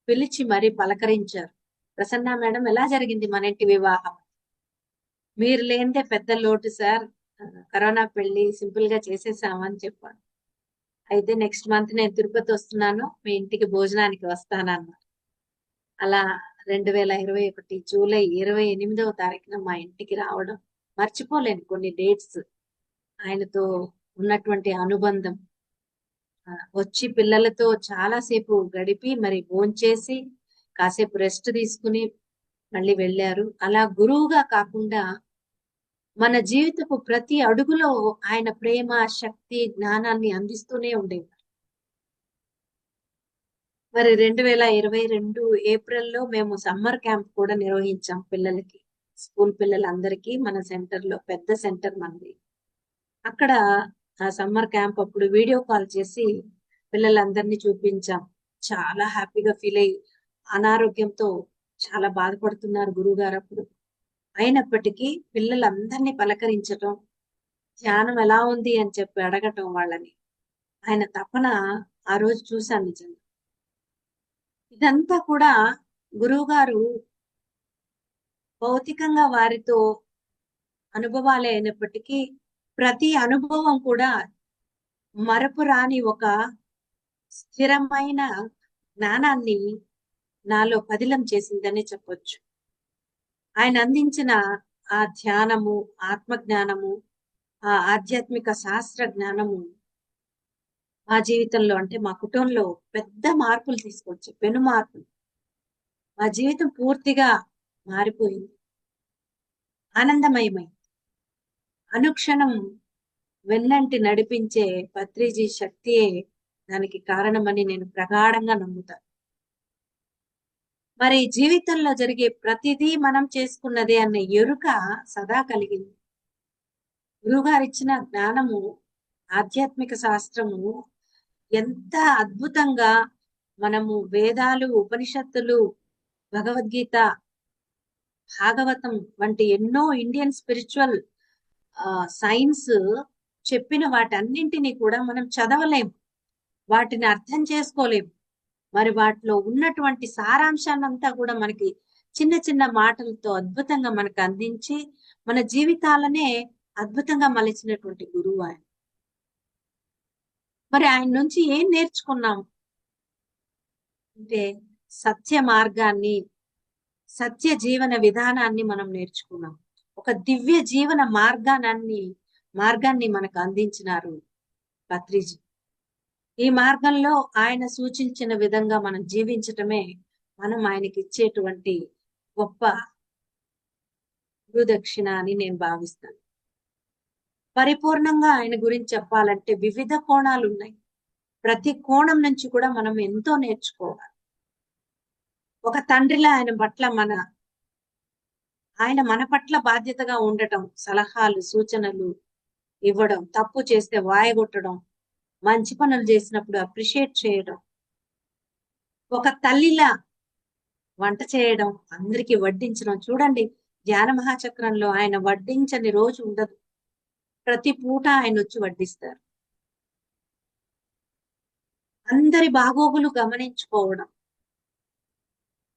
పిలిచి మరీ పలకరించారు. ప్రసన్న మేడం, ఎలా జరిగింది మన ఇంటి వివాహం? మీరు లేనిదే పెద్ద లోటు సార్, కరోనా పెళ్లి సింపుల్ గా చేసేసామని చెప్పాను. అయితే నెక్స్ట్ మంత్ నేను తిరుపతి వస్తున్నాను, మీ ఇంటికి భోజనానికి వస్తానన్నారు. అలా 2021 జూలై 28వ తారీఖున మా ఇంటికి రావడం మర్చిపోలేను. కొన్ని డేట్స్ ఆయనతో ఉన్నటువంటి అనుబంధం, వచ్చి పిల్లలతో చాలాసేపు గడిపి మరి భోంచేసి కాసేపు రెస్ట్ తీసుకుని మళ్ళీ వెళ్ళారు. అలా గురువుగా కాకుండా మన జీవితపు ప్రతి అడుగులో ఆయన ప్రేమ, శక్తి, జ్ఞానాన్ని అందిస్తూనే ఉండేవారు. మరి 2022 ఏప్రిల్లో మేము సమ్మర్ క్యాంప్ కూడా నిర్వహించాం పిల్లలకి, స్కూల్ పిల్లలందరికీ. మన సెంటర్లో పెద్ద సెంటర్ మనది. అక్కడ ఆ సమ్మర్ క్యాంప్ అప్పుడు వీడియో కాల్ చేసి పిల్లలందరినీ చూపించాం. చాలా హ్యాపీగా ఫీల్ అయ్యి, అనారోగ్యంతో చాలా బాధపడుతున్నారు గురువు గారు అప్పుడు. అయినప్పటికీ పిల్లలందరినీ పలకరించటం, ధ్యానం ఎలా ఉంది అని చెప్పి అడగటం వాళ్ళని, ఆయన తపన ఆ రోజు చూశాను నిజంగా. ఇదంతా కూడా గురువు గారు భౌతికంగా వారితో అనుభవాలే అయినప్పటికీ ప్రతి అనుభవం కూడా మరపురాని ఒక స్థిరమైన జ్ఞానాన్ని నాలో పదిలం చేసిందని చెప్పొచ్చు. ఆయన అందించిన ఆ ధ్యానము, ఆత్మజ్ఞానము, ఆ ఆధ్యాత్మిక శాస్త్ర జ్ఞానము మా జీవితంలో అంటే మా కుటుంబంలో పెద్ద మార్పులు తీసుకొచ్చి పెను మార్పులు. మా జీవితం పూర్తిగా మారిపోయింది. ఆనందమయమై అనుక్షణం వెన్నంటి నడిపించే పత్రిజీ శక్తియే దానికి కారణమని నేను ప్రగాఢంగా నమ్ముతాను. మరి జీవితంలో జరిగే ప్రతిదీ మనం చేసుకున్నదే అన్న ఎరుక సదా కలిగింది. గురువుగారు ఇచ్చిన జ్ఞానము, ఆధ్యాత్మిక శాస్త్రము ఎంత అద్భుతంగా మనము వేదాలు, ఉపనిషత్తులు, భగవద్గీత, భాగవతం వంటి ఎన్నో ఇండియన్ స్పిరిచువల్ సైన్స్ చెప్పిన వాటన్నింటినీ కూడా మనం చదవలేం, వాటిని అర్థం చేసుకోలేం. మరి వాటిలో ఉన్నటువంటి సారాంశాన్నంతా కూడా మనకి చిన్న చిన్న మాటలతో అద్భుతంగా మనకు అందించి మన జీవితాలనే అద్భుతంగా మలిచినటువంటి గురువు ఆయన. మరి ఆయన నుంచి ఏం నేర్చుకున్నాం అంటే సత్య మార్గాన్ని, సత్య జీవన విధానాన్ని మనం నేర్చుకున్నాం. ఒక దివ్య జీవన మార్గాన్ని మనకు అందించినారు పత్రిజీ. ఈ మార్గంలో ఆయన సూచించిన విధంగా మనం జీవించటమే మనం ఆయనకి ఇచ్చేటువంటి గొప్ప గురుదక్షిణ అని నేను భావిస్తాను. పరిపూర్ణంగా ఆయన గురించి చెప్పాలంటే వివిధ కోణాలు ఉన్నాయి. ప్రతి కోణం నుంచి కూడా మనం ఎంతో నేర్చుకోవాలి. ఒక తండ్రిలా ఆయన మన పట్ల బాధ్యతగా ఉండటం, సలహాలు, సూచనలు ఇవ్వడం, తప్పు చేస్తే వాయగొట్టడం, మంచి పనులు చేసినప్పుడు అప్రిషియేట్ చేయడం, ఒక తల్లిలా వంట చేయడం, అందరికి వడ్డించడం. చూడండి, ధ్యాన మహాచక్రంలో ఆయన వడ్డించని రోజు ఉండదు. ప్రతి పూట ఆయన వచ్చి వడ్డిస్తారు. అందరి బాగోగులు గమనించుకోవడం.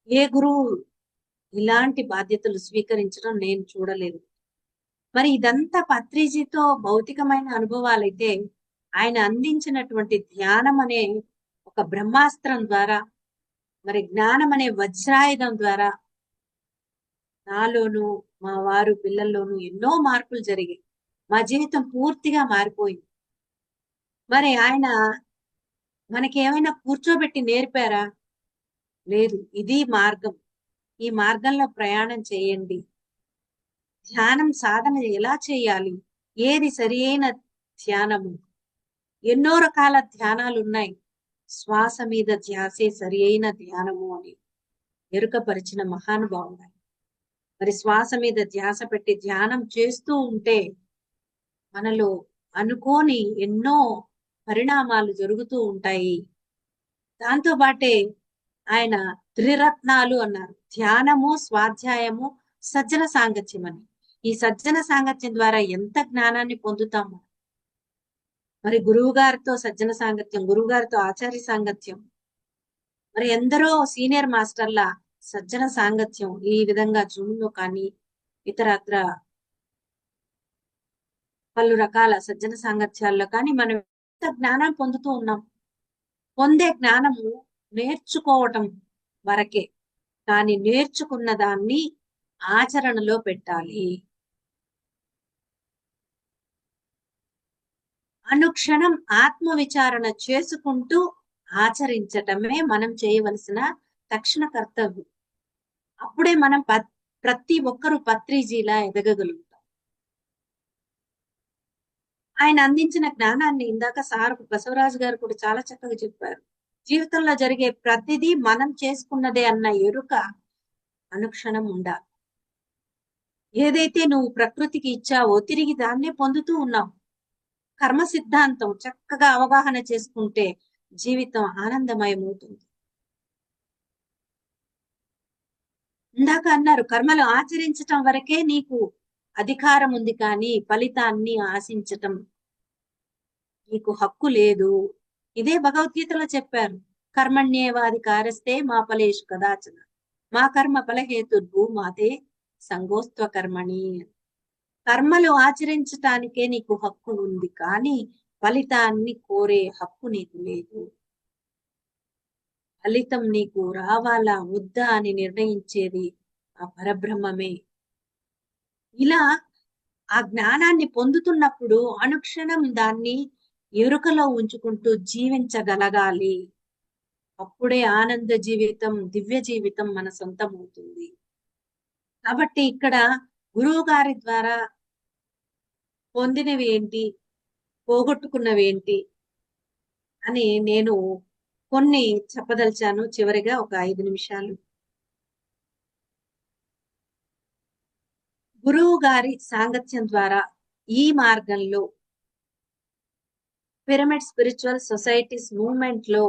ఏ గురువు ఇలాంటి బాధ్యతలు స్వీకరించడం నేను చూడలేదు. మరి ఇదంతా పత్రిజీతో భౌతికమైన అనుభవాలైతే ఆయన అందించినటువంటి ధ్యానం అనే ఒక బ్రహ్మాస్త్రం ద్వారా, మరి జ్ఞానం అనే వజ్రాయుధం ద్వారా నాలోను, మా వారు పిల్లల్లోనూ ఎన్నో మార్పులు జరిగాయి. మా జీవితం పూర్తిగా మారిపోయింది. మరి ఆయన మనకి ఏమైనా కూర్చోబెట్టి నేర్పారా? లేదు. ఇది మార్గం, ఈ మార్గంలో ప్రయాణం చేయండి, ధ్యానం సాధన ఎలా చేయాలి, ఏది సరి అయిన ధ్యానము, ఎన్నో రకాల ధ్యానాలు ఉన్నాయి, శ్వాస మీద ధ్యాసే సరి అయిన ధ్యానము అని ఎరుకపరిచిన మహానుభావుడు. మరి శ్వాస మీద ధ్యాస పెట్టి ధ్యానం చేస్తూ ఉంటే మనలో అనుకోని ఎన్నో పరిణామాలు జరుగుతూ ఉంటాయి. దాంతో పాటే ఆయన త్రిరత్నాలు అన్నారు: ధ్యానము, స్వాధ్యాయము, సజ్జన సాంగత్యం అని. ఈ సజ్జన సాంగత్యం ద్వారా ఎంత జ్ఞానాన్ని పొందుతాము. మరి గురువు గారితో సజ్జన సాంగత్యం, గురువు గారితో ఆచార్య సాంగత్యం, మరి ఎందరో సీనియర్ మాస్టర్ల సజ్జన సాంగత్యం, ఈ విధంగా జూమ్ లో కానీ ఇతరత్ర పలు రకాల సజ్జన సాంగత్యాల్లో కానీ మనం ఎంత జ్ఞానం పొందుతూ ఉన్నాం. పొందే జ్ఞానము నేర్చుకోవటం వరకే, కానీ నేర్చుకున్న దాన్ని ఆచరణలో పెట్టాలి. అనుక్షణం ఆత్మ విచారణ చేసుకుంటూ ఆచరించటమే మనం చేయవలసిన తక్షణ కర్తవ్యం. అప్పుడే మనం ప్రతి ఒక్కరూ పత్రిజీలా ఎదగగలుగుతాం. ఆయన అందించిన జ్ఞానాన్ని ఇందాక సార్ బసవరాజు గారు కూడా చాలా చక్కగా చెప్పారు. జీవితంలో జరిగే ప్రతిదీ మనం చేసుకున్నదే అన్న ఎరుక అనుక్షణం ఉండాలి. ఏదైతే నువ్వు ప్రకృతికి ఇచ్చావో తిరిగి దాన్నే పొందుతూ ఉన్నావు. కర్మ సిద్ధాంతం చక్కగా అవగాహన చేసుకుంటే జీవితం ఆనందమయమవుతుంది. ఇందాక అన్నారు, కర్మలు ఆచరించటం వరకే నీకు అధికారం ఉంది, కానీ ఫలితాన్ని ఆశించటం నీకు హక్కు లేదు. ఇదే భగవద్గీతలో చెప్పారు. కర్మణ్యేవాధికారస్తే మా ఫలేషు కదాచన మా కర్మ ఫలహేతుర్భూ మాతే సంగోస్త్వ కర్మణి. కర్మలు ఆచరించటానికే నీకు హక్కు ఉంది, కానీ ఫలితాన్ని కోరే హక్కు నీకు లేదు. ఫలితం నీకు రావాలా వద్దా అని నిర్ణయించేది ఆ పరబ్రహ్మమే. ఇలా ఆ జ్ఞానాన్ని పొందుతున్నప్పుడు అనుక్షణం దాన్ని ఎరుకలో ఉంచుకుంటూ జీవించగలగాలి. అప్పుడే ఆనంద జీవితం, దివ్య జీవితం మన సొంతం అవుతుంది. కాబట్టి ఇక్కడ గురువు గారి ద్వారా పొందినవి ఏంటి, పోగొట్టుకున్నవి ఏంటి అని నేను కొన్ని చెప్పదలిచాను. చివరిగా ఒక 5 నిమిషాలు. గురువు గారి సాంగత్యం ద్వారా ఈ మార్గంలో పిరమిడ్ స్పిరిచువల్ సొసైటీస్ మూవ్మెంట్ లో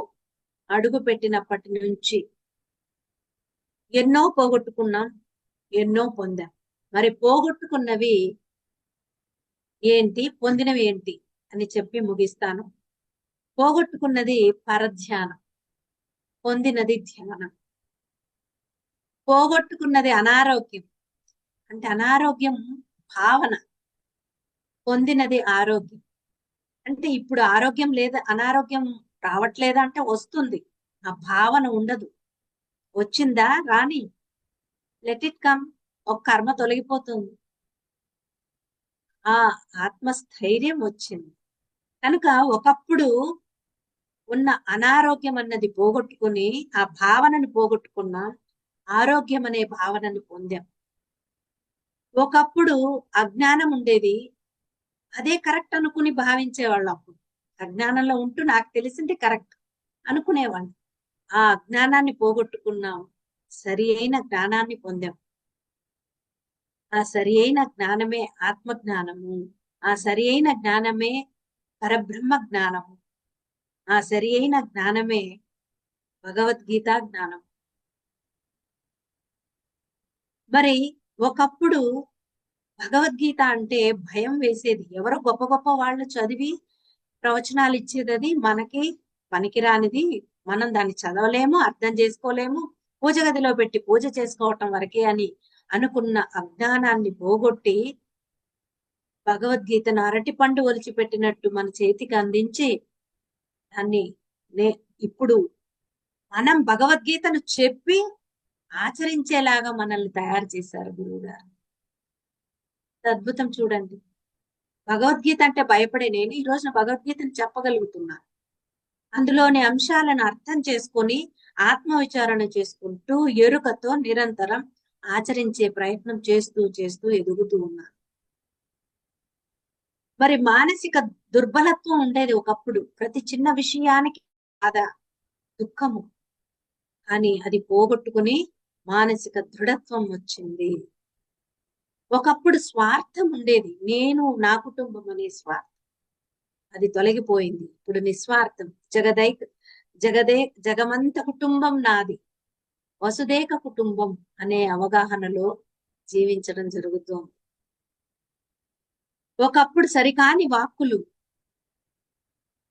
అడుగు పెట్టినప్పటి నుంచి ఎన్నో పోగొట్టుకున్నాం, ఎన్నో పొందాం. మరి పోగొట్టుకున్నవి ఏంటి, పొందినవి ఏంటి అని చెప్పి ముగిస్తాను. పోగొట్టుకున్నది పరధ్యానం, పొందినది ధ్యానం. పోగొట్టుకున్నది అనారోగ్యం, అంటే అనారోగ్యం భావన. పొందినది ఆరోగ్యం, అంటే ఇప్పుడు ఆరోగ్యం లేదా, అనారోగ్యం రావట్లేదా అంటే వస్తుంది, ఆ భావన ఉండదు. వచ్చిందా రాని, లెట్ ఇట్ కమ్, ఒక కర్మ తొలగిపోతుంది, ఆ ఆత్మస్థైర్యం వచ్చింది. కనుక ఒకప్పుడు ఉన్న అనారోగ్యం అన్నది పోగొట్టుకుని ఆ భావనని పోగొట్టుకున్నా, ఆరోగ్యం అనే భావనను పొందాం. ఒకప్పుడు అజ్ఞానం ఉండేది, అదే కరెక్ట్ అనుకుని భావించేవాళ్ళు. అప్పుడు అజ్ఞానంలో ఉంటూ నాకు తెలిసింది కరెక్ట్ అనుకునేవాళ్ళు. ఆ అజ్ఞానాన్ని పోగొట్టుకున్నాం, సరి అయిన జ్ఞానాన్ని పొందాం. ఆ సరి అయిన జ్ఞానమే ఆత్మ జ్ఞానము, ఆ సరి అయిన జ్ఞానమే పరబ్రహ్మ జ్ఞానము, ఆ సరి అయిన జ్ఞానమే భగవద్గీత జ్ఞానం. మరి ఒకప్పుడు భగవద్గీత అంటే భయం వేసేది. ఎవరో గొప్ప గొప్ప వాళ్ళు చదివి ప్రవచనాలు ఇచ్చేది, అది మనకి పనికిరానిది, మనం దాన్ని చదవలేము, అర్థం చేసుకోలేము, పూజ గదిలో పెట్టి పూజ చేసుకోవటం వరకే అని అనుకున్న అజ్ఞానాన్ని పోగొట్టి భగవద్గీతను అరటి పండు ఒలిచి పెట్టినట్టు మన చేతికి అందించి దాన్ని ఇప్పుడు మనం భగవద్గీతను చెప్పి ఆచరించేలాగా మనల్ని తయారు చేశారు గురువు గారు. అద్భుతం చూడండి. భగవద్గీత అంటే భయపడే నేను ఈ రోజున భగవద్గీతను చెప్పగలుగుతున్నాను. అందులోని అంశాలను అర్థం చేసుకొని ఆత్మవిచారణ చేసుకుంటూ ఎరుకతో నిరంతరం ఆచరించే ప్రయత్నం చేస్తూ చేస్తూ ఎదుగుతూ ఉన్నాను. మరి మానసిక దుర్బలత్వం ఉండేది ఒకప్పుడు, ప్రతి చిన్న విషయానికి బాధ, దుఃఖము. కానీ అది పోగొట్టుకుని మానసిక దృఢత్వం వచ్చింది. ఒకప్పుడు స్వార్థం ఉండేది, నేను నా కుటుంబం అనే స్వార్థం, అది తొలగిపోయింది. ఇప్పుడు నిస్వార్థం, జగమంత కుటుంబం నాది, వసుదేక కుటుంబం అనే అవగాహనలో జీవించడం జరుగుతోంది. ఒకప్పుడు సరికాని వాక్కులు,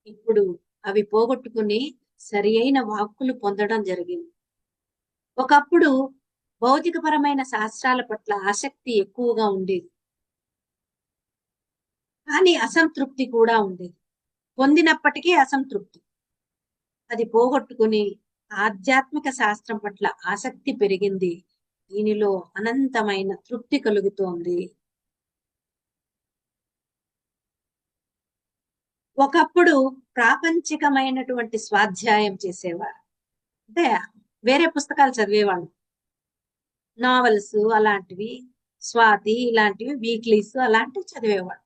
ఇప్పుడు అవి పోగొట్టుకుని సరి అయిన వాక్కులు పొందడం జరిగింది. ఒకప్పుడు భౌతికపరమైన శాస్త్రాల పట్ల ఆసక్తి ఎక్కువగా ఉండేది, కానీ అసంతృప్తి కూడా ఉండేది. పొందినప్పటికీ అసంతృప్తి, అది పోగొట్టుకుని ఆధ్యాత్మిక శాస్త్రం పట్ల ఆసక్తి పెరిగింది. దీనిలో అనంతమైన తృప్తి కలుగుతోంది. ఒకప్పుడు ప్రాపంచికమైనటువంటి స్వాధ్యాయం చేసేవారు, అంటే వేరే పుస్తకాలు చదివేవాళ్ళు, నావెల్స్ అలాంటివి, స్వాతి ఇలాంటివి, వీక్లీస్ అలాంటివి చదివేవాళ్ళు.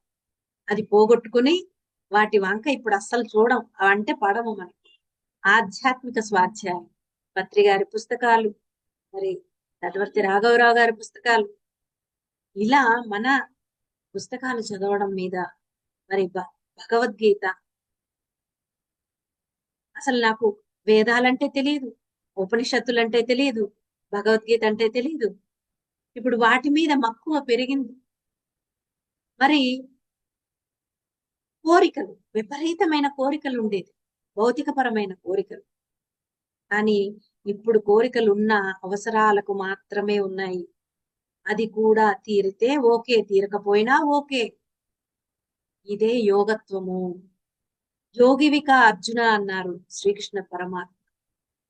అది పోగొట్టుకుని వాటి వంక ఇప్పుడు అస్సలు చూడం, అవంటే పడము మనకి. ఆధ్యాత్మిక స్వాధ్యాయం, పత్రి గారి పుస్తకాలు, మరి తటవర్తి రాఘవరావు గారి పుస్తకాలు, ఇలా మన పుస్తకాలు చదవడం మీద, మరి భగవద్గీత, అసలు నాకు వేదాలంటే తెలియదు, ఉపనిషత్తులంటే తెలియదు, భగవద్గీత అంటే తెలియదు. ఇప్పుడు వాటి మీద మక్కువ పెరిగింది. మరి కోరికలు, విపరీతమైన కోరికలు ఉండేది, భౌతికపరమైన కోరికలు. కానీ ఇప్పుడు కోరికలు ఉన్న అవసరాలకు మాత్రమే ఉన్నాయి. అది కూడా తీరితే ఓకే, తీరకపోయినా ఓకే. ఇదే యోగత్వము. యోగివిక అర్జున అన్నారు శ్రీకృష్ణ పరమాత్మ.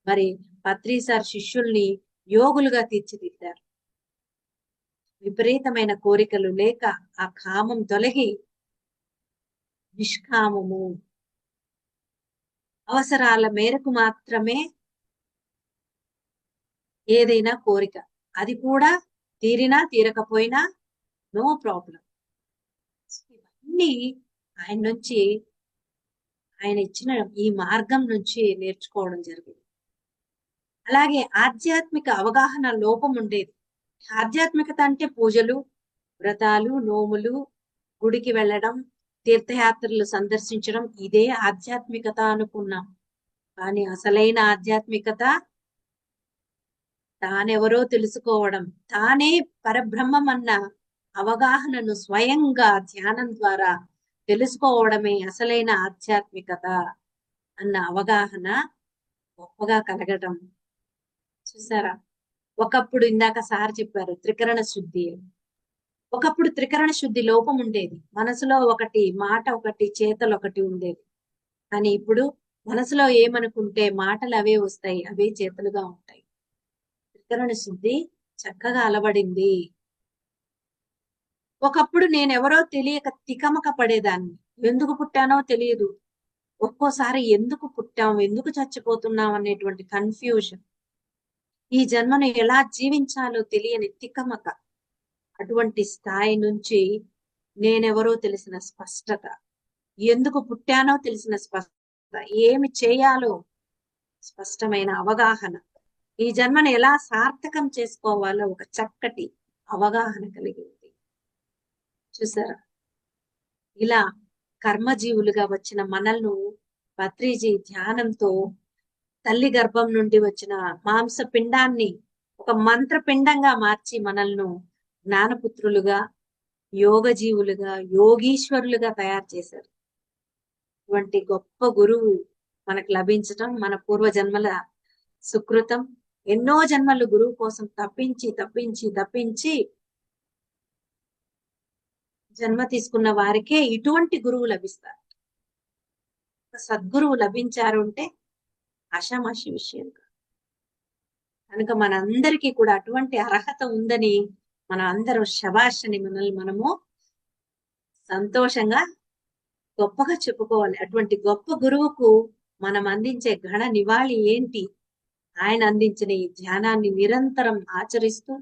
మరి పత్రి సార్ శిష్యుల్ని యోగులుగా తీర్చిదిద్దారు. విపరీతమైన కోరికలు లేక ఆ కామం తొలగి నిష్కామము, అవసరాల మేరకు మాత్రమే ఏదైనా కోరిక, అది కూడా తీరినా తీరకపోయినా నో ప్రాబ్లం. ఇవన్నీ ఆయన నుంచి, ఆయన ఇచ్చిన ఈ మార్గం నుంచి నేర్చుకోవడం జరిగింది. అలాగే ఆధ్యాత్మిక అవగాహన లోపం ఉండేది. ఆధ్యాత్మికత అంటే పూజలు, వ్రతాలు, నోములు, గుడికి వెళ్ళడం, తీర్థయాత్రలు సందర్శించడం, ఇదే ఆధ్యాత్మికత అనుకున్నాం. కానీ అసలైన ఆధ్యాత్మికత తానెవరో తెలుసుకోవడం, తానే పరబ్రహ్మం అన్న అవగాహనను స్వయంగా ధ్యానం ద్వారా తెలుసుకోవడమే అసలైన ఆధ్యాత్మికత అన్న అవగాహన గొప్పగా కలగడం. చూసారా, ఒకప్పుడు ఇందాక సార్ చెప్పారు త్రికరణ శుద్ధి. ఒకప్పుడు త్రికరణ శుద్ధి లోపం ఉండేది. మనసులో ఒకటి, మాట ఒకటి, చేతలు ఒకటి ఉండేది. కానీ ఇప్పుడు మనసులో ఏమనుకుంటే మాటలు అవే వస్తాయి, అవే చేతలుగా ఉంటాయి. త్రికరణ శుద్ధి చక్కగా అలవడింది. ఒకప్పుడు నేనెవరో తెలియక తికమక పడేదాన్ని. ఎందుకు పుట్టానో తెలియదు. ఒక్కోసారి ఎందుకు పుట్టాం, ఎందుకు చచ్చిపోతున్నాం అనేటువంటి కన్ఫ్యూజన్. ఈ జన్మను ఎలా జీవించాలో తెలియని తికమక. అటువంటి స్థాయి నుంచి నేనెవరో తెలిసిన స్పష్టత, ఎందుకు పుట్టానో తెలిసిన స్పష్టత, ఏమి చేయాలో స్పష్టమైన అవగాహన, ఈ జన్మను ఎలా సార్థకం చేసుకోవాలో ఒక చక్కటి అవగాహన కలిగింది. చూసారా, ఇలా కర్మజీవులుగా వచ్చిన మనల్ని పత్రిజీ ధ్యానంతో తల్లి గర్భం నుండి వచ్చిన మాంస పిండాన్ని ఒక మంత్రపిండంగా మార్చి మనల్ని జ్ఞానపుత్రులుగా, యోగజీవులుగా, యోగీశ్వరులుగా తయారు చేశారు. ఇటువంటి గొప్ప గురువు మనకు లభించటం మన పూర్వజన్మల సుకృతం. ఎన్నో జన్మలు గురువు కోసం తప్పించి తప్పించి తప్పించి జన్మ తీసుకున్న వారికే ఇటువంటి గురువు లభిస్తారు. సద్గురువు లభించారు అంటే ఆషామాషి విషయం కాదు. కనుక మనందరికీ కూడా అటువంటి అర్హత ఉందని మనం అందరం శభాష్ అని మనల్ని మనము సంతోషంగా గొప్పగా చెప్పుకోవాలి. అటువంటి గొప్ప గురువుకు మనం అందించే ఘన నివాళి ఏంటి? ఆయన అందించిన ఈ ధ్యానాన్ని నిరంతరం ఆచరిస్తూ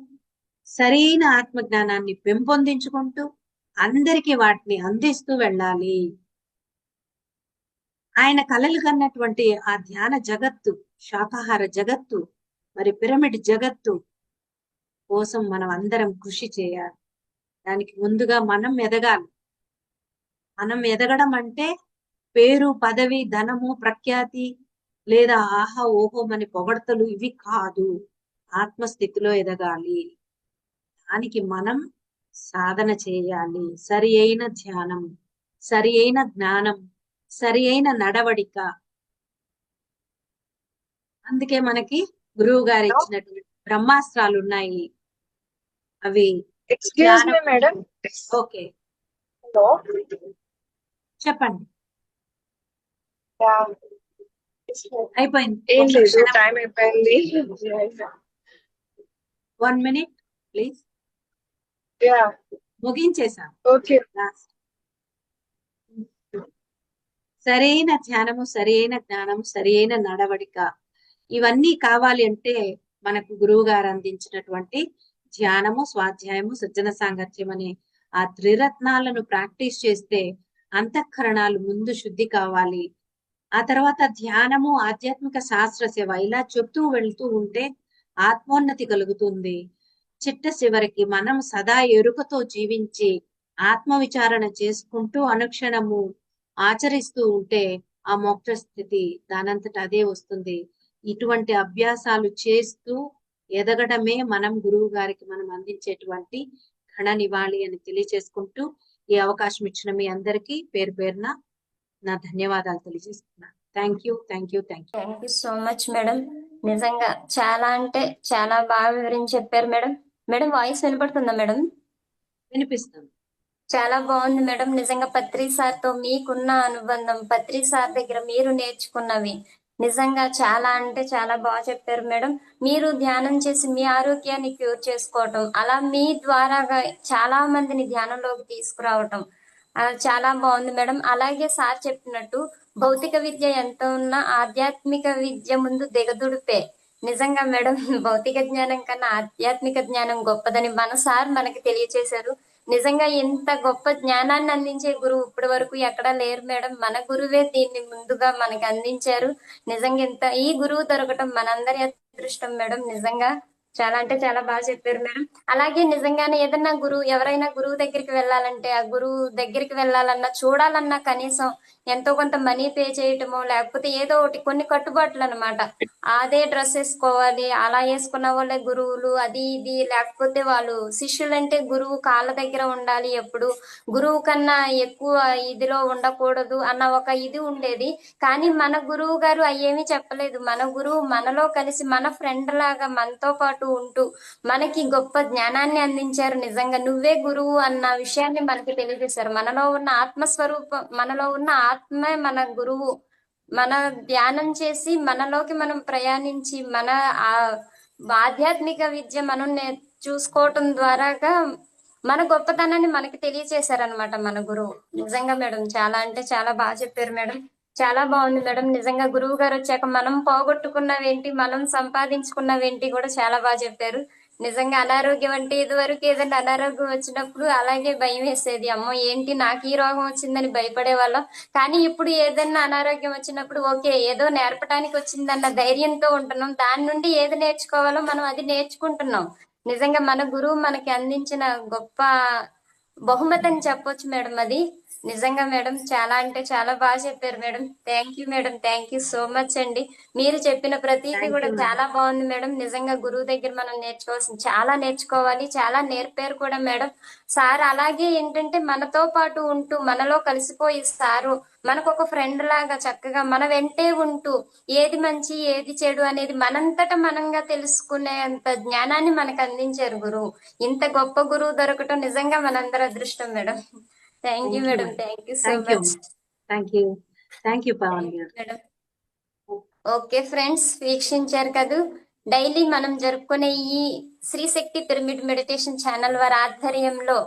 సరైన ఆత్మజ్ఞానాన్ని పెంపొందించుకుంటూ అందరికీ వాటిని అందిస్తూ వెళ్ళాలి. ఆయన కలలు కన్నటువంటి ఆ ధ్యాన జగత్తు, శాకాహార జగత్తు, మరి పిరమిడ్ జగత్తు కోసం మనం అందరం కృషి చేయాలి. దానికి ముందుగా మనం ఎదగాలి. మనం ఎదగడం అంటే పేరు, పదవి, ధనము, ప్రఖ్యాతి లేదా ఆహా ఓహో అని పొగడతలు ఇవి కాదు. ఆత్మస్థితిలో ఎదగాలి. దానికి మనం సాధన చేయాలి. సరి అయిన ధ్యానం, సరి అయిన జ్ఞానం, సరి అయిన నడవడిక. అందుకే మనకి గురువు గారు ఇచ్చినటువంటి బ్రహ్మాస్త్రాలు ఉన్నాయి. అవి excuse me madam. Okay, hello, చెప్పండి. యా, అయిపోయింది. ఏం ఒక్క లేదు, క్షణం. టైం అయిపోయింది. 1 minute ప్లీజ్. యా, ముగించేశాం. ఓకే. లాస్ట్. సరైన ధ్యానము, సరైన జ్ఞానము, సరైన నడవడిక ఇవన్నీ కావాలి అంటే మనకు గురువు గారు అందించినటువంటి ధ్యానము, స్వాధ్యాయము, సజ్జన సాంగత్యం అనే ఆ త్రిరత్నాలను ప్రాక్టీస్ చేస్తే అంతఃకరణాలు ముందు శుద్ధి కావాలి. ఆ తర్వాత ధ్యానము, ఆధ్యాత్మిక శాస్త్ర సేవ ఇలా చెప్తూ వెళ్తూ ఉంటే ఆత్మోన్నతి కలుగుతుంది. చిట్ట చివరికి మనం సదా ఎరుకతో జీవించి ఆత్మ విచారణ చేసుకుంటూ అనుక్షణము ఆచరిస్తూ ఉంటే ఆ మోక్ష స్థితి దానంతట అదే వస్తుంది. ఇటువంటి అభ్యాసాలు చేస్తూ ఎదగడమే మనం గురువు గారికి మనం అందించేటువంటి ఘన నివాళి అని తెలియజేసుకుంటూ ఈ అవకాశం ఇచ్చిన మీ అందరికీ పేరు పేరున నా ధన్యవాదాలు తెలియజేస్తున్నాను. Thank you, thank you, thank you. Thank you so much madam. నిజంగా చాలా అంటే చాలా బాగా వివరించి చెప్పారు మేడం. మేడం వాయిస్ వినపడుతుందా మేడం? వినిపిస్తుంది. చాలా బాగుంది మేడం. నిజంగా పత్రి సార్ తో మీకున్న అనుబంధం, పత్రి సార్ దగ్గర మీరు నేర్చుకున్నవి నిజంగా చాలా అంటే చాలా బాగా చెప్పారు మేడం. మీరు ధ్యానం చేసి మీ ఆరోగ్యాన్ని క్యూర్ చేసుకోవటం, అలా మీ ద్వారాగా చాలా మందిని ధ్యానంలోకి తీసుకురావటం, చాలా బాగుంది మేడం. అలాగే సార్ చెప్పినట్టు భౌతిక విద్య ఎంత ఉన్నా ఆధ్యాత్మిక విద్య ముందు దిగదుడిపే. నిజంగా మేడం భౌతిక జ్ఞానం కన్నా ఆధ్యాత్మిక జ్ఞానం గొప్పదని మన సార్ మనకి తెలియచేశారు. నిజంగా ఇంత గొప్ప జ్ఞానాన్ని అందించే గురువు ఇప్పటి వరకు ఎక్కడా లేరు మేడం. మన గురువే దీన్ని ముందుగా మనకి అందించారు. నిజంగా ఈ గురువు దొరకటం మనందరి అదృష్టం మేడం. నిజంగా చాలా అంటే చాలా బాగా చెప్పారు మేడం. అలాగే నిజంగానే ఏదన్నా ఎవరైనా గురువు దగ్గరికి వెళ్ళాలంటే ఆ గురువు దగ్గరికి వెళ్ళాలన్నా చూడాలన్నా కనీసం ఎంతో కొంత మనీ పే చేయటమో లేకపోతే ఏదో ఒకటి కొన్ని కట్టుబాట్లు అనమాట. అదే డ్రెస్ వేసుకోవాలి, అలా వేసుకున్న వాళ్ళే గురువులు, అది ఇది, లేకపోతే వాళ్ళు శిష్యులంటే గురువు కాళ్ళ దగ్గర ఉండాలి, ఎప్పుడు గురువు కన్నా ఎక్కువ ఇదిలో ఉండకూడదు అన్న ఒక ఇది ఉండేది. కానీ మన గురువు గారు అయ్యేమీ చెప్పలేదు. మన గురువు మనలో కలిసి మన ఫ్రెండ్ లాగా మనతో పాటు ఉంటూ మనకి గొప్ప జ్ఞానాన్ని అందించారు. నిజంగా నువ్వే గురువు అన్న విషయాన్ని మనకి తెలియజేశారు. మనలో ఉన్న ఆత్మస్వరూపం, మనలో ఉన్న ఆత్మే మన గురువు. మన ధ్యానం చేసి మనలోకి మనం ప్రయాణించి మన ఆధ్యాత్మిక విద్య మనం చూసుకోవటం ద్వారాగా మన గొప్పతనాన్ని మనకి తెలియచేశారనమాట మన గురువు. నిజంగా మేడం చాలా అంటే చాలా బాగా చెప్పారు మేడం. చాలా బాగుంది మేడం. నిజంగా గురువు గారు వచ్చాక మనం పోగొట్టుకున్నవేంటి, మనం సంపాదించుకున్నవేంటి కూడా చాలా బాగా చెప్పారు. నిజంగా అనారోగ్యం అంటే ఇదివరకు ఏదైనా అనారోగ్యం వచ్చినప్పుడు అలాగే భయం వేసేది. అమ్మో ఏంటి నాకు ఈ రోగం వచ్చిందని భయపడే వాళ్ళం. కానీ ఇప్పుడు ఏదైనా అనారోగ్యం వచ్చినప్పుడు ఓకే ఏదో నేర్పడానికి వచ్చిందన్న ధైర్యంతో ఉంటున్నాం. దాని నుండి ఏది నేర్చుకోవాలో మనం అది నేర్చుకుంటున్నాం. నిజంగా మన గురువు మనకి అందించిన గొప్ప బహుమతి అని చెప్పొచ్చు మేడం అది. నిజంగా మేడం చాలా అంటే చాలా బాగా చెప్పారు madam. Thank you madam. Thank you so much అండి. మీరు చెప్పిన ప్రతిదీ Thank కూడా you, madam. చాలా బాగుంది మేడం. నిజంగా గురువు దగ్గర మనం చాలా నేర్చుకోవాలి, చాలా నేర్పారు కూడా మేడం. సార్ అలాగే ఏంటంటే మనతో పాటు ఉంటూ మనలో కలిసిపోయి సారు మనకు ఒక ఫ్రెండ్ లాగా చక్కగా మన వెంటే ఉంటూ ఏది మంచి ఏది చెడు అనేది మనంతట మనంగా తెలుసుకునేంత జ్ఞానాన్ని మనకు అందించారు గురువు. ఇంత గొప్ప గురువు దొరకటం నిజంగా మనందరి అదృష్టం madam. Thank you madam. Thank you so much thank you Pavan garu. Madam. Okay friends, వీక్షించారు కదూ. డైలీ మనం జరుపుకునే ఈ శ్రీశక్తి పిరమిడ్ మెడిటేషన్ ఛానల్ వారి ఆధ్వర్యంలో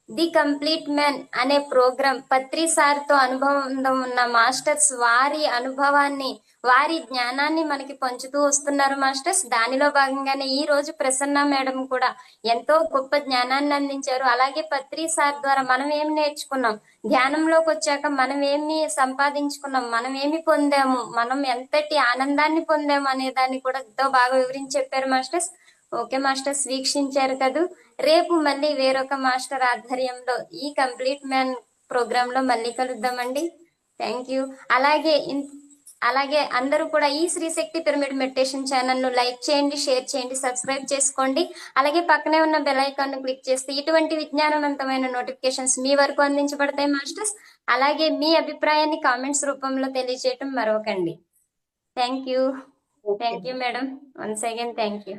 ది కంప్లీట్ మ్యాన్ అనే ప్రోగ్రాం పత్రి సార్ తో అనుభవం ఉన్న మాస్టర్స్ వారి అనుభవాన్ని, వారి జ్ఞానాన్ని మనకి పంచుతూ వస్తున్నారు మాస్టర్స్. దానిలో భాగంగానే ఈ రోజు ప్రసన్న మేడం కూడా ఎంతో గొప్ప జ్ఞానాన్ని అందించారు. అలాగే పత్రి సార్ ద్వారా మనం ఏం నేర్చుకున్నాం, ధ్యానంలోకి వచ్చాక మనం ఏమి సంపాదించుకున్నాం, మనం ఏమి పొందాము, మనం ఎంతటి ఆనందాన్ని పొందాము అనే దాన్ని కూడా ఎంతో బాగా వివరించి చెప్పారు మాస్టర్స్. ఓకే మాస్టర్స్, వీక్షించారు కదూ. రేపు మళ్ళీ వేరొక మాస్టర్ ఆధ్వర్యంలో ఈ కంప్లీట్ మ్యాన్ ప్రోగ్రామ్ లో మళ్ళీ కలుద్దామండి. Thank you. అలాగే అందరూ కూడా ఈ శ్రీశక్తి పిరమిడ్ మెడిటేషన్ ఛానల్ ను లైక్ చేయండి, షేర్ చేయండి, సబ్స్క్రైబ్ చేసుకోండి. అలాగే పక్కనే ఉన్న బెల్ ఐకాన్ ను క్లిక్ చేస్తే ఇటువంటి విజ్ఞానవంతమైన నోటిఫికేషన్స్ మీ వరకు అందించబడతాయి మాస్టర్స్. అలాగే మీ అభిప్రాయాన్ని కామెంట్స్ రూపంలో తెలియజేయటం మరవకండి. Thank you madam. Once again thank you.